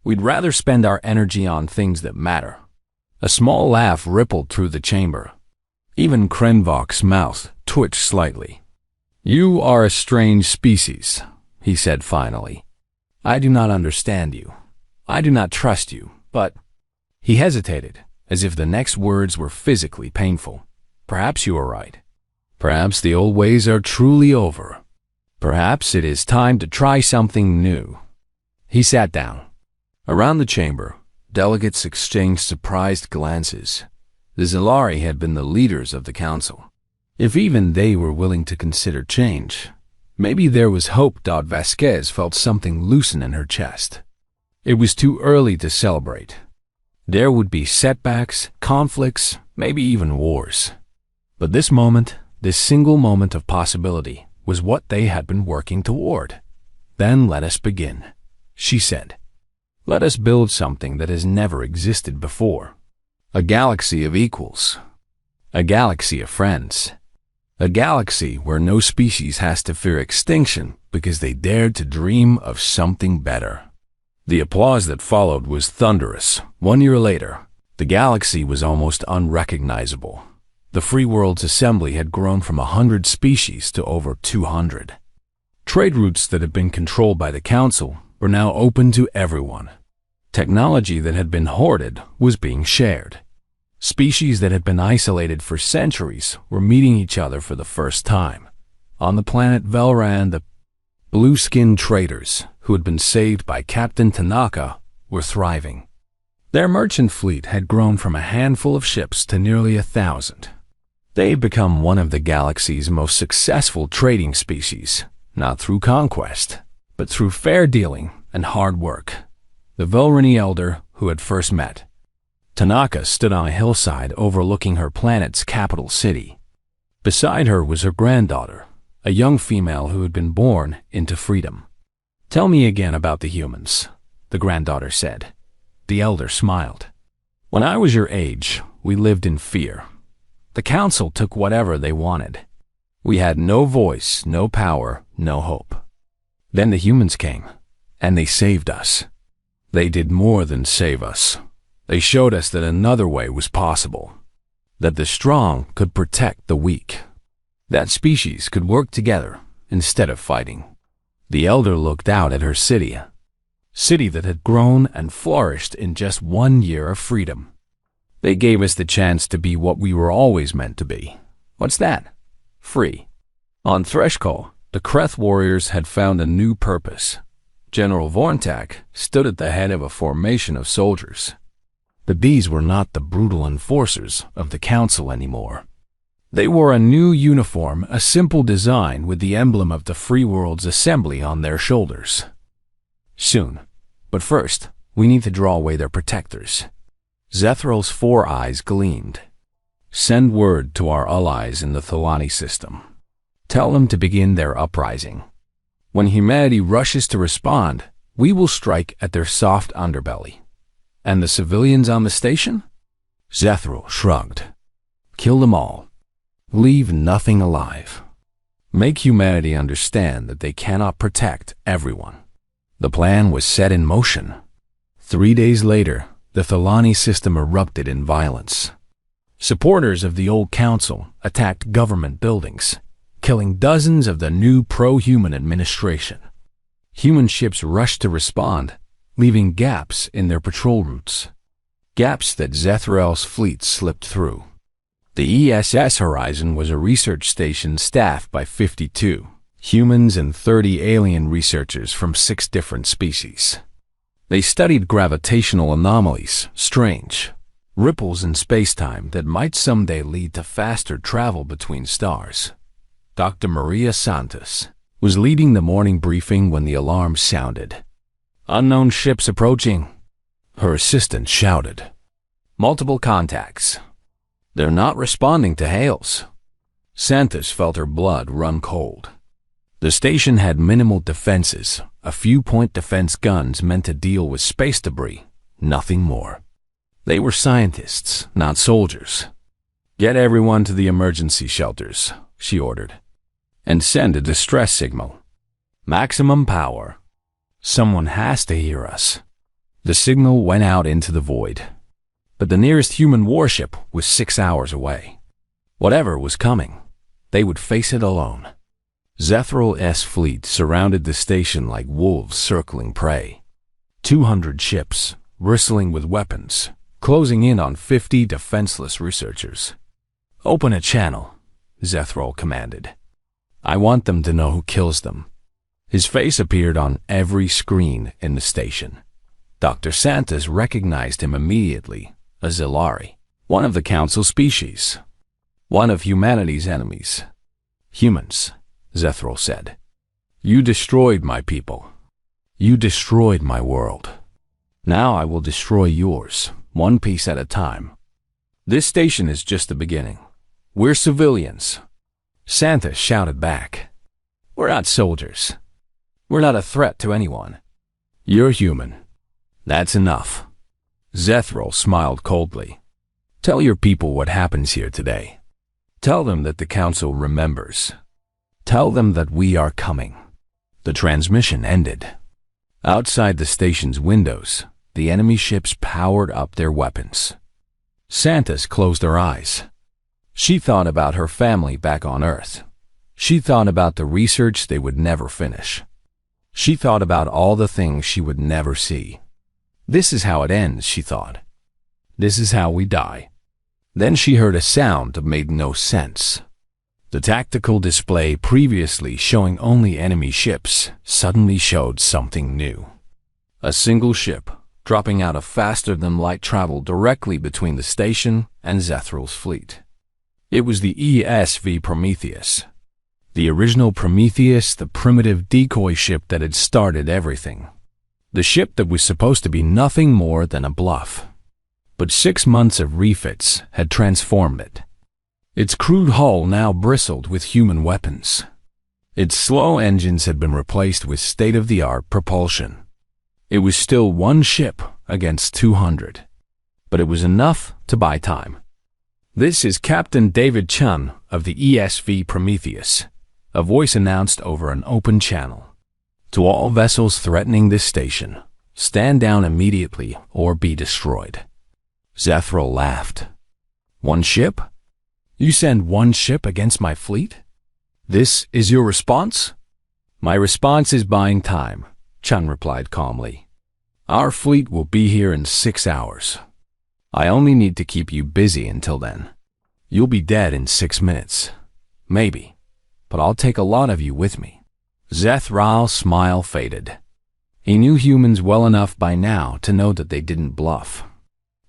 We'd rather spend our energy on things that matter. A small laugh rippled through the chamber. Even Krenvok's mouth twitched slightly. You are a strange species, he said finally. I do not understand you. I do not trust you, but... He hesitated, as if the next words were physically painful. Perhaps you are right. Perhaps the old ways are truly over. Perhaps it is time to try something new. He sat down. Around the chamber, delegates exchanged surprised glances. The Zilari had been the leaders of the council. If even they were willing to consider change, maybe there was hope. Vasquez felt something loosen in her chest. It was too early to celebrate. There would be setbacks, conflicts, maybe even wars. But this moment, this single moment of possibility, was what they had been working toward. Then let us begin, she said. Let us build something that has never existed before. A galaxy of equals. A galaxy of friends. A galaxy where no species has to fear extinction because they dared to dream of something better. The applause that followed was thunderous. 1 year later, the galaxy was almost unrecognizable. The Free World's assembly had grown from 100 species to over 200. Trade routes that had been controlled by the council were now open to everyone. Technology that had been hoarded was being shared. Species that had been isolated for centuries were meeting each other for the first time. On the planet Velran, the blue-skinned traders, who had been saved by Captain Tanaka, were thriving. Their merchant fleet had grown from a handful of ships to nearly 1,000. They had become one of the galaxy's most successful trading species, not through conquest, but through fair dealing and hard work. The Velrani elder who had first met Tanaka stood on a hillside overlooking her planet's capital city. Beside her was her granddaughter, a young female who had been born into freedom. Tell me again about the humans, the granddaughter said. The elder smiled. When I was your age, we lived in fear. The council took whatever they wanted. We had no voice, no power, no hope. Then the humans came, and they saved us. They did more than save us. They showed us that another way was possible, that the strong could protect the weak, that species could work together instead of fighting. The elder looked out at her city that had grown and flourished in just 1 year of freedom. They gave us the chance to be what we were always meant to be. What's that? Free. On Threshkol, the Kreth warriors had found a new purpose. General Vorntak stood at the head of a formation of soldiers. But these were not the brutal enforcers of the council anymore. They wore a new uniform, a simple design with the emblem of the Free World's assembly on their shoulders. Soon. But first, we need to draw away their protectors. Zethral's 4 eyes gleamed. Send word to our allies in the Thelani system. Tell them to begin their uprising. When humanity rushes to respond, we will strike at their soft underbelly. And the civilians on the station? Zethral shrugged. Kill them all. Leave nothing alive. Make humanity understand that they cannot protect everyone. The plan was set in motion. 3 days later, the Thelani system erupted in violence. Supporters of the old council attacked government buildings, killing dozens of the new pro-human administration. Human ships rushed to respond, leaving gaps in their patrol routes. Gaps that Zethral's fleet slipped through. The ESS Horizon was a research station staffed by 52 humans and 30 alien researchers from 6 different species. They studied gravitational anomalies, strange ripples in space-time that might someday lead to faster travel between stars. Dr. Maria Santos, was leading the morning briefing when the alarm sounded. "Unknown ships approaching," her assistant shouted. "Multiple contacts. They're not responding to hails." Santos felt her blood run cold. The station had minimal defenses, a few point defense guns meant to deal with space debris, nothing more. They were scientists, not soldiers. "Get everyone to the emergency shelters," she ordered, "and send a distress signal. Maximum power. Someone has to hear us." The signal went out into the void, but the nearest human warship was 6 hours away. Whatever was coming, they would face it alone. Zethral's fleet surrounded the station like wolves circling prey. 200 ships, bristling with weapons, closing in on 50 defenseless researchers. "Open a channel," Zethral commanded. "I want them to know who kills them." His face appeared on every screen in the station. Dr. Santos recognized him immediately as Zilari, one of the Council species, one of humanity's enemies. "Humans," Zethral said. "You destroyed my people. You destroyed my world. Now I will destroy yours, one piece at a time. This station is just the beginning. We're civilians." Santos shouted back. "We're not soldiers. We're not a threat to anyone. You're human. That's enough." Zethral smiled coldly. "Tell your people what happens here today. Tell them that the Council remembers. Tell them that we are coming." The transmission ended. Outside the station's windows, the enemy ships powered up their weapons. Santos closed her eyes. She thought about her family back on Earth. She thought about the research they would never finish. She thought about all the things she would never see. This is how it ends, she thought. This is how we die. Then she heard a sound that made no sense. The tactical display previously showing only enemy ships suddenly showed something new. A single ship dropping out of faster-than-light travel directly between the station and Zethral's fleet. It was the HFY Prometheus. The original Prometheus, the primitive decoy ship that had started everything. The ship that was supposed to be nothing more than a bluff. But 6 months of refits had transformed it. Its crude hull now bristled with human weapons. Its slow engines had been replaced with state-of-the-art propulsion. It was still one ship against 200, but it was enough to buy time. "This is Captain David Chun of the HFY Prometheus," a voice announced over an open channel. "To all vessels threatening this station, stand down immediately or be destroyed." Zethral laughed. "One ship? You send one ship against my fleet? This is your response?" "My response is buying time," Chun replied calmly. "Our fleet will be here in 6 hours. I only need to keep you busy until then. You'll be dead in 6 minutes. Maybe. But I'll take a lot of you with me." Zethral's smile faded. He knew humans well enough by now to know that they didn't bluff.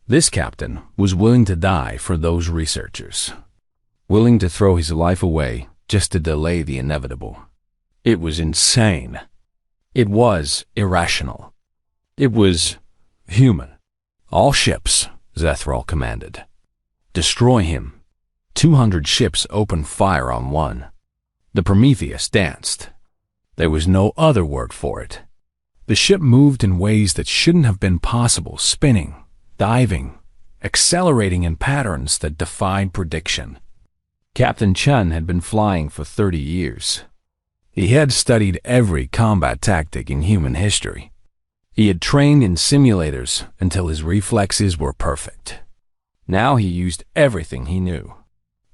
This captain was willing to die for those researchers. Willing to throw his life away just to delay the inevitable. It was insane. It was irrational. It was human. "All ships," Zethral commanded. "Destroy him." 200 ships opened fire on one. The Prometheus danced. There was no other word for it. The ship moved in ways that shouldn't have been possible, spinning, diving, accelerating in patterns that defied prediction. Captain Chun had been flying for 30 years. He had studied every combat tactic in human history. He had trained in simulators until his reflexes were perfect. Now he used everything he knew.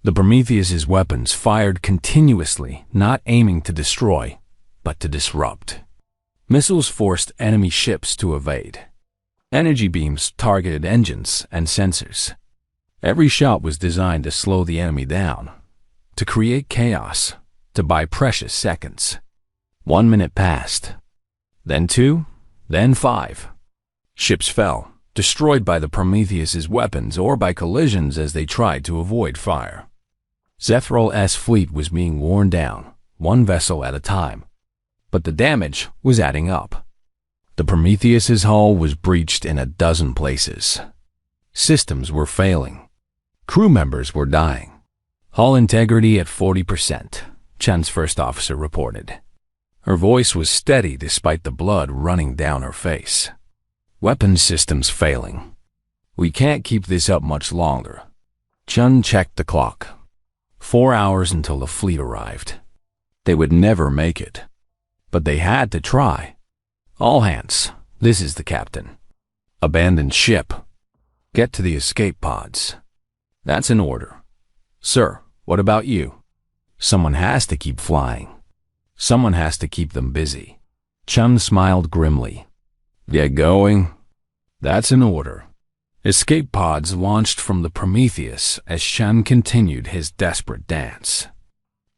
The Prometheus's weapons fired continuously, not aiming to destroy, but to disrupt. Missiles forced enemy ships to evade. Energy beams targeted engines and sensors. Every shot was designed to slow the enemy down, to create chaos, to buy precious seconds. 1 minute passed, then 2, then 5. Ships fell, destroyed by the Prometheus's weapons or by collisions as they tried to avoid fire. Zethral's fleet was being worn down, one vessel at a time. But the damage was adding up. The Prometheus's hull was breached in a dozen places. Systems were failing. Crew members were dying. Hull integrity at 40%, Chen's first officer reported. Her voice was steady despite the blood running down her face. Weapons systems failing. We can't keep this up much longer. Chen checked the clock. 4 hours until the fleet arrived. They would never make it. But they had to try. All hands, this is the captain. Abandon ship. Get to the escape pods. That's an order. Sir, what about you? Someone has to keep flying. Someone has to keep them busy. Chen smiled grimly. Get going. That's an order. Escape pods launched from the Prometheus as Chen continued his desperate dance.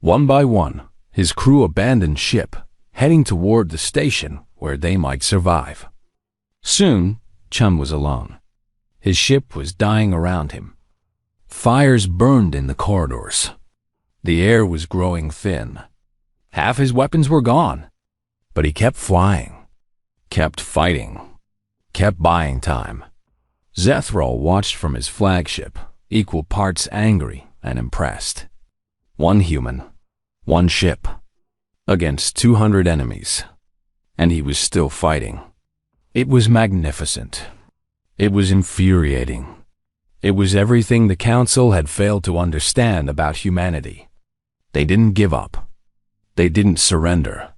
One by one, his crew abandoned ship, heading toward the station where they might survive. Soon, Chen was alone. His ship was dying around him. Fires burned in the corridors. The air was growing thin. Half his weapons were gone, but he kept flying, kept fighting, kept buying time. Zethral watched from his flagship, equal parts angry and impressed. One human, one ship, against 200 enemies, and he was still fighting. It was magnificent. It was infuriating. It was everything the Council had failed to understand about humanity. They didn't give up. They didn't surrender.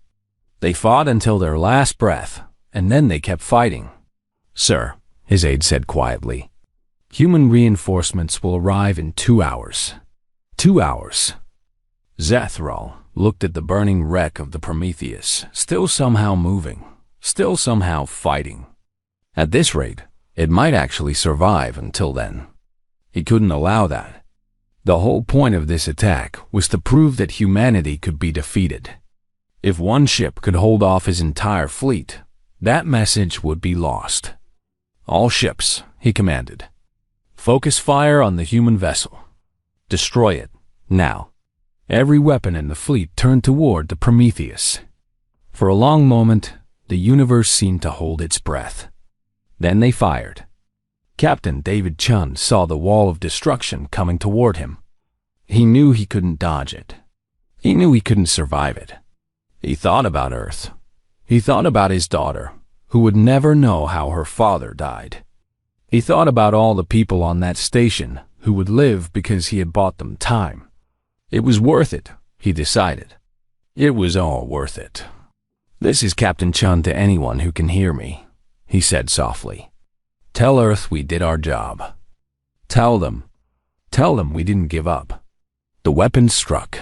They fought until their last breath, and then they kept fighting. Sir, his aide said quietly, human reinforcements will arrive in 2 hours. 2 hours. Zethral looked at the burning wreck of the Prometheus, still somehow moving, still somehow fighting. At this rate, it might actually survive until then. He couldn't allow that. The whole point of this attack was to prove that humanity could be defeated. If one ship could hold off his entire fleet, that message would be lost. All ships, he commanded. Focus fire on the human vessel. Destroy it, now. Every weapon in the fleet turned toward the Prometheus. For a long moment, the universe seemed to hold its breath. Then they fired. Captain David Chun saw the wall of destruction coming toward him. He knew he couldn't dodge it. He knew he couldn't survive it. He thought about Earth. He thought about his daughter, who would never know how her father died. He thought about all the people on that station who would live because he had bought them time. It was worth it, he decided. It was all worth it. This is Captain Chun to anyone who can hear me, he said softly. Tell Earth we did our job. Tell them we didn't give up. The weapons struck.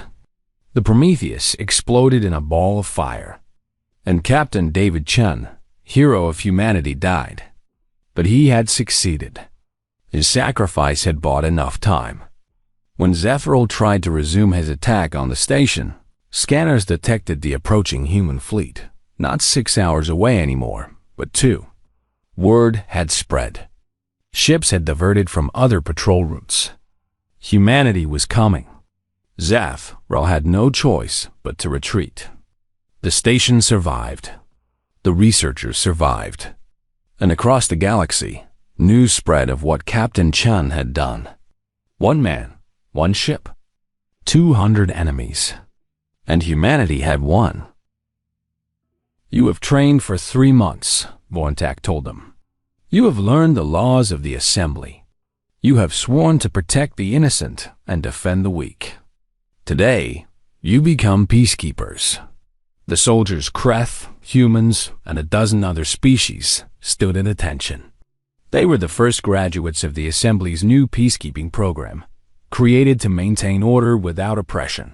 The Prometheus exploded in a ball of fire. And Captain David Chun, hero of humanity, died. But he had succeeded. His sacrifice had bought enough time. When Zethral tried to resume his attack on the station, scanners detected the approaching human fleet, not 6 hours away anymore, but 2. Word had spread. Ships had diverted from other patrol routes. Humanity was coming. Zethral had no choice but to retreat. The station survived. The researchers survived. And across the galaxy, news spread of what Captain Chun had done. 1 man, 1 ship, 200 enemies. And humanity had won. You have trained for 3 months, Vorntak told them. You have learned the laws of the Assembly. You have sworn to protect the innocent and defend the weak. Today, you become peacekeepers. The soldiers Kreth, humans, and a dozen other species stood at attention. They were the first graduates of the Assembly's new peacekeeping program, created to maintain order without oppression.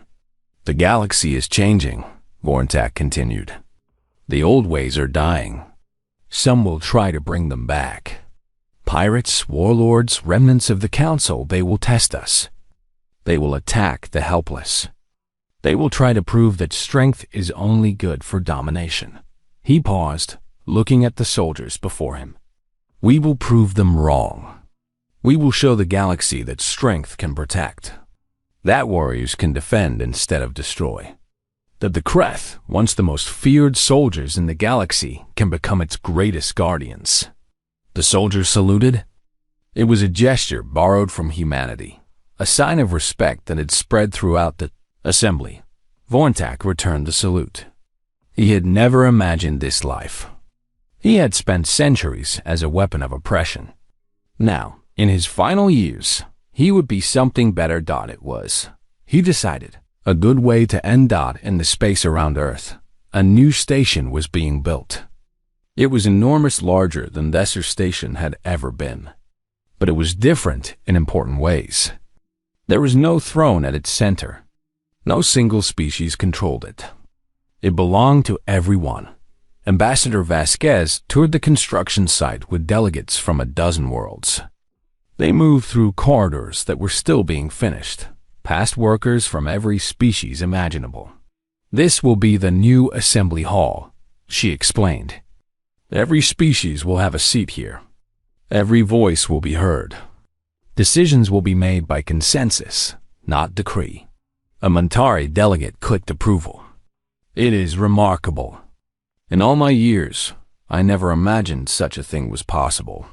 The galaxy is changing, Vorntak continued. The old ways are dying. Some will try to bring them back. Pirates, warlords, remnants of the Council, they will test us. They will attack the helpless. They will try to prove that strength is only good for domination. He paused, looking at the soldiers before him. We will prove them wrong. We will show the galaxy that strength can protect. That warriors can defend instead of destroy. that the Kreth, once the most feared soldiers in the galaxy, can become its greatest guardians. The soldiers saluted. It was a gesture borrowed from humanity, a sign of respect that had spread throughout the assembly. Vorntak returned the salute. He had never imagined this life. He had spent centuries as a weapon of oppression. Now, in his final years, he would be something better. It was, he decided, a good way to end. In the space around Earth, a new station was being built. It was enormous, larger than Desser Station had ever been. But it was different in important ways. There was no throne at its center. No single species controlled it. It belonged to everyone. Ambassador Vasquez toured the construction site with delegates from a dozen worlds. They moved through corridors that were still being finished, past workers from every species imaginable. This will be the new assembly hall, she explained. Every species will have a seat here. Every voice will be heard. Decisions will be made by consensus, not decree. A Mentari delegate clicked approval. It is remarkable. In all my years, I never imagined such a thing was possible.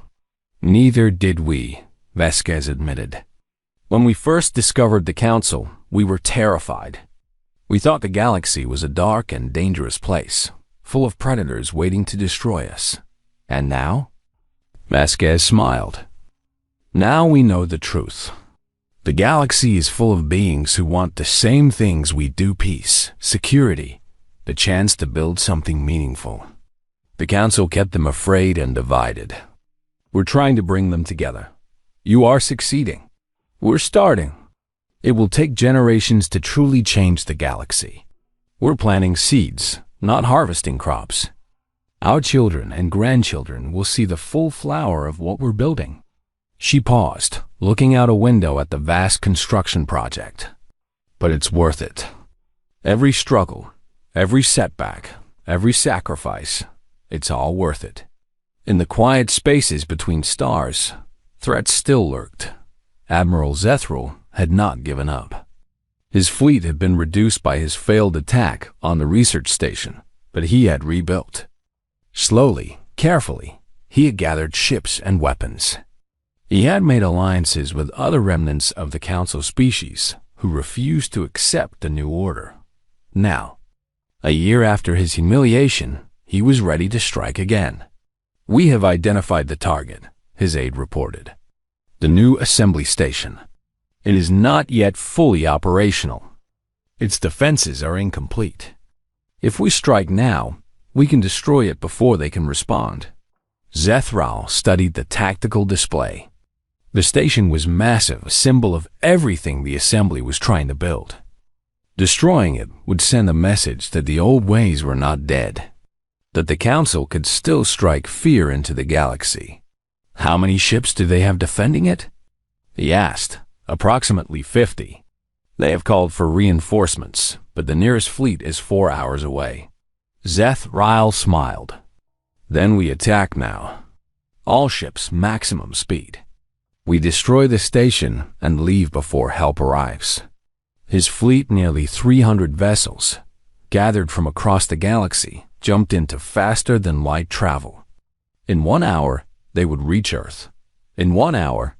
Neither did we, Vasquez admitted. When we first discovered the council, we were terrified. We thought the galaxy was a dark and dangerous place, full of predators waiting to destroy us. And now? Vasquez smiled. Now we know the truth. The galaxy is full of beings who want the same things we do: peace, security, the chance to build something meaningful. The council kept them afraid and divided. We're trying to bring them together. You are succeeding. We're starting. It will take generations to truly change the galaxy. We're planting seeds, not harvesting crops. Our children and grandchildren will see the full flower of what we're building. She paused, looking out a window at the vast construction project. But it's worth it. Every struggle, every setback, every sacrifice, it's all worth it. In the quiet spaces between stars, threats still lurked. Admiral Zethral had not given up. His fleet had been reduced by his failed attack on the research station, but he had rebuilt. Slowly, carefully, he had gathered ships and weapons. He had made alliances with other remnants of the Council species who refused to accept the new order. Now, a year after his humiliation, he was ready to strike again. We have identified the target, his aide reported. The new assembly station. It is not yet fully operational. Its defenses are incomplete. If we strike now, we can destroy it before they can respond. Zethral studied the tactical display. The station was massive, a symbol of everything the assembly was trying to build. Destroying it would send a message that the old ways were not dead, that the Council could still strike fear into the galaxy. How many ships do they have defending it? He asked. Approximately 50. They have called for reinforcements, but the nearest fleet is 4 hours away. Zethral smiled. Then we attack now. All ships maximum speed. We destroy the station and leave before help arrives. His fleet, nearly 300 vessels, gathered from across the galaxy, jumped into faster than light travel. In 1 hour, they would reach Earth. In 1 hour,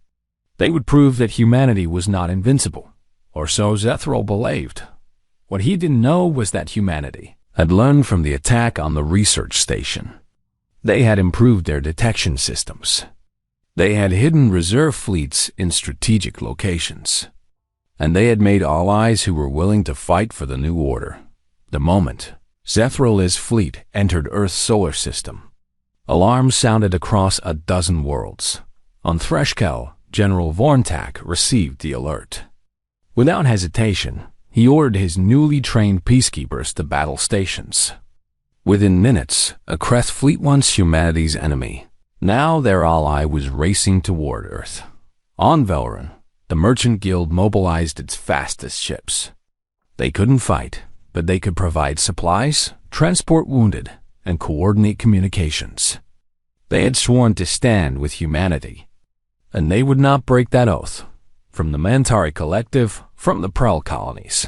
they would prove that humanity was not invincible, or so Zethral believed. What he didn't know was that humanity had learned from the attack on the research station. They had improved their detection systems. They had hidden reserve fleets in strategic locations. And they had made allies who were willing to fight for the new order. The moment Zethral's fleet entered Earth's solar system, alarms sounded across a dozen worlds. On Threshkel, General Vorntak received the alert. Without hesitation, he ordered his newly trained peacekeepers to battle stations. Within minutes, a Kreth fleet, once humanity's enemy, now their ally, was racing toward Earth. On Velrun, the Merchant Guild mobilized its fastest ships. They couldn't fight, but they could provide supplies, transport wounded, and coordinate communications. They had sworn to stand with humanity, and they would not break that oath, from the Mentari Collective, from the Prel colonies.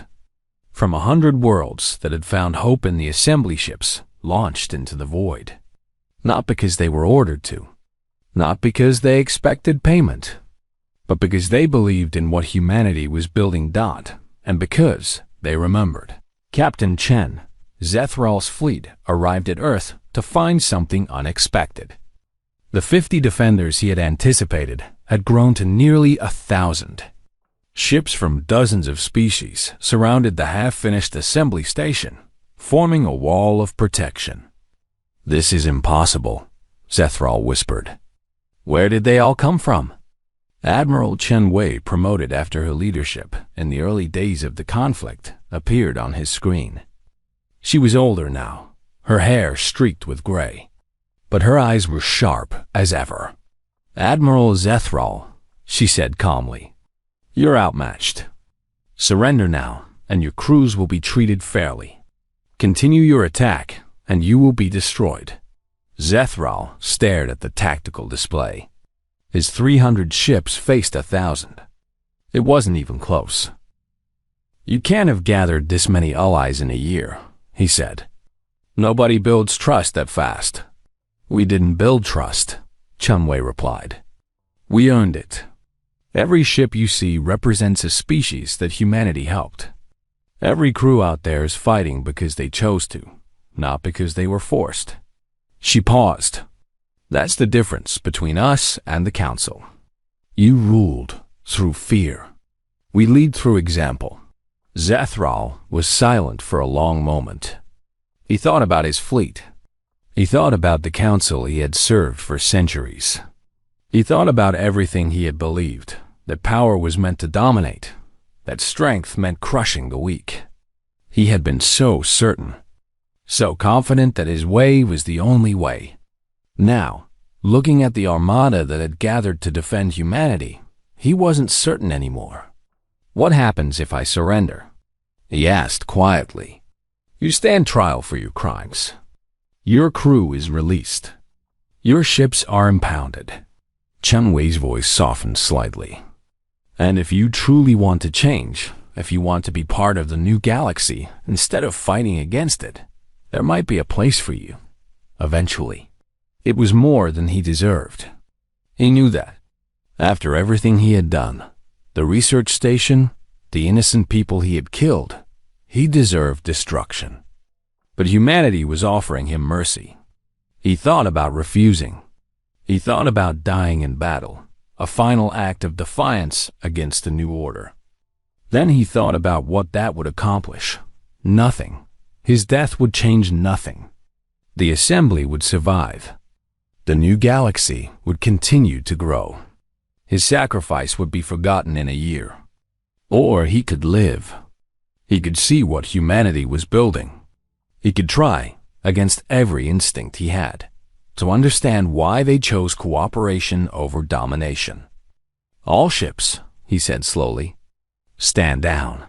from 100 worlds that had found hope in the assembly ships launched into the void. Not because they were ordered to, not because they expected payment, but because they believed in what humanity was building. And because they remembered. Captain Chen, Zethral's fleet arrived at Earth to find something unexpected. The 50 defenders he had anticipated had grown to nearly 1,000. Ships from dozens of species surrounded the half-finished assembly station, forming a wall of protection. "This is impossible," Zethral whispered. "Where did they all come from?" Admiral Chen Wei, promoted after her leadership in the early days of the conflict, appeared on his screen. She was older now, her hair streaked with gray, but her eyes were sharp as ever. "Admiral Zethral," she said calmly, "you're outmatched. Surrender now, and your crews will be treated fairly. Continue your attack, and you will be destroyed." Zethral stared at the tactical display. His 300 ships faced 1,000. It wasn't even close. "You can't have gathered this many allies in a year," he said. "Nobody builds trust that fast." "We didn't build trust," Chen Wei replied. "We earned it. Every ship you see represents a species that humanity helped. Every crew out there is fighting because they chose to, not because they were forced." She paused. "That's the difference between us and the Council. You ruled through fear. We lead through example." Zethral was silent for a long moment. He thought about his fleet. He thought about the Council he had served for centuries. He thought about everything he had believed, that power was meant to dominate, that strength meant crushing the weak. He had been so certain, so confident that his way was the only way. Now, looking at the armada that had gathered to defend humanity, he wasn't certain anymore. "What happens if I surrender?" he asked quietly. "You stand trial for your crimes. Your crew is released. Your ships are impounded." Chen Wei's voice softened slightly. "And if you truly want to change, if you want to be part of the new galaxy instead of fighting against it, there might be a place for you, eventually." It was more than he deserved. He knew that. After everything he had done, the research station, the innocent people he had killed, he deserved destruction. But humanity was offering him mercy. He thought about refusing. He thought about dying in battle, a final act of defiance against the new order. Then he thought about what that would accomplish. Nothing. His death would change nothing. The assembly would survive. The new galaxy would continue to grow. His sacrifice would be forgotten in a year. Or he could live. He could see what humanity was building. He could try, against every instinct he had, to understand why they chose cooperation over domination. "All ships," he said slowly, "stand down.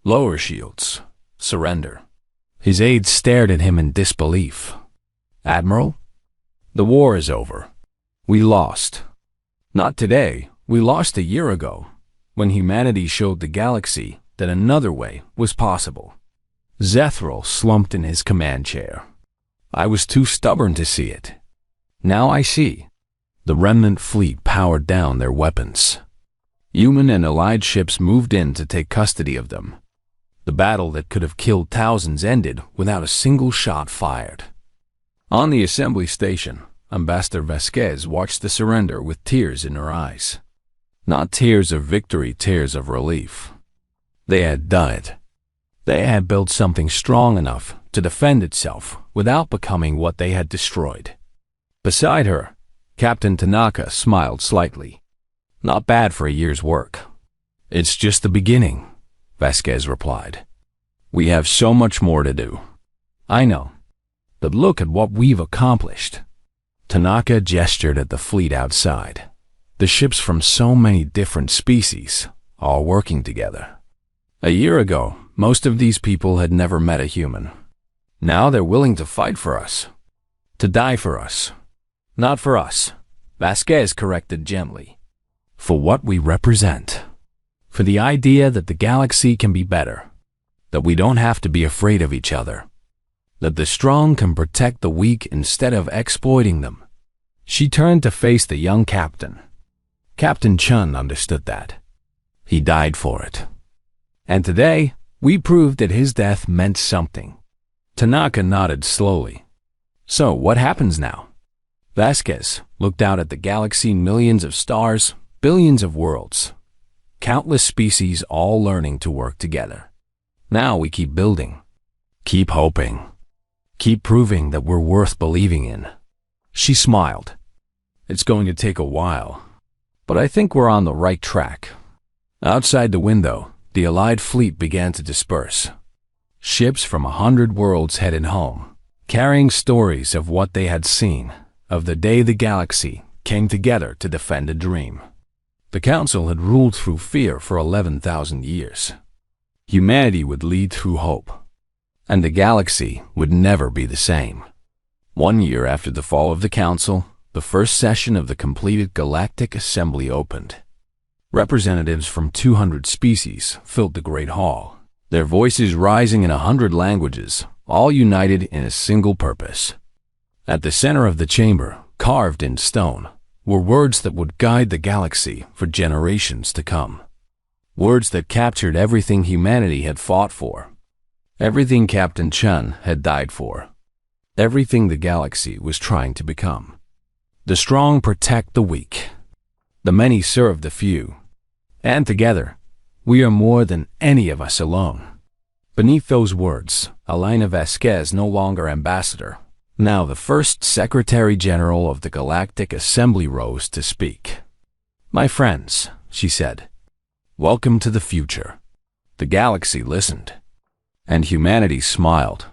Lower shields. Surrender." His aides stared at him in disbelief. "Admiral, the war is over. We lost. Not today. We lost a year ago, when humanity showed the galaxy that another way was possible." Zethral slumped in his command chair. "I was too stubborn to see it. Now I see." The remnant fleet powered down their weapons. Human and allied ships moved in to take custody of them. The battle that could have killed thousands ended without a single shot fired. On the assembly station, Ambassador Vasquez watched the surrender with tears in her eyes. Not tears of victory, tears of relief. They had done it. They had built something strong enough to defend itself without becoming what they had destroyed. Beside her, Captain Tanaka smiled slightly. "Not bad for a year's work." "It's just the beginning," Vasquez replied. "We have so much more to do." "I know. But look at what we've accomplished." Tanaka gestured at the fleet outside. The ships from so many different species, all working together. A year ago, most of these people had never met a human. Now they're willing to fight for us. To die for us. Not for us, Vasquez corrected gently. For what we represent. For the idea that the galaxy can be better. that we don't have to be afraid of each other, that the strong can protect the weak instead of exploiting them. She turned to face the young captain. Captain Chun understood that. He died for it. And today, we proved that his death meant something. Tanaka nodded slowly. So, what happens now? Vasquez looked out at the galaxy, millions of stars, billions of worlds, countless species all learning to work together. Now we keep building, keep hoping, keep proving that we're worth believing in. She smiled. It's going to take a while, but I think we're on the right track. Outside the window, the Allied fleet began to disperse. Ships from 100 worlds headed home, carrying stories of what they had seen, of the day the galaxy came together to defend a dream. The Council had ruled through fear for 11,000 years. Humanity would lead through hope, and the galaxy would never be the same. 1 year after the fall of the Council, the first session of the completed Galactic Assembly opened. Representatives from 200 species filled the Great Hall, their voices rising in 100 languages, all united in a single purpose. At the center of the chamber, carved in stone, were words that would guide the galaxy for generations to come. Words that captured everything humanity had fought for, everything Captain Chun had died for, everything the galaxy was trying to become. The strong protect the weak. The many serve the few. And together, we are more than any of us alone. Beneath those words, Elena Vasquez, no longer ambassador, now the first Secretary General of the Galactic Assembly, rose to speak. "My friends," she said, "welcome to the future." The galaxy listened, and humanity smiled.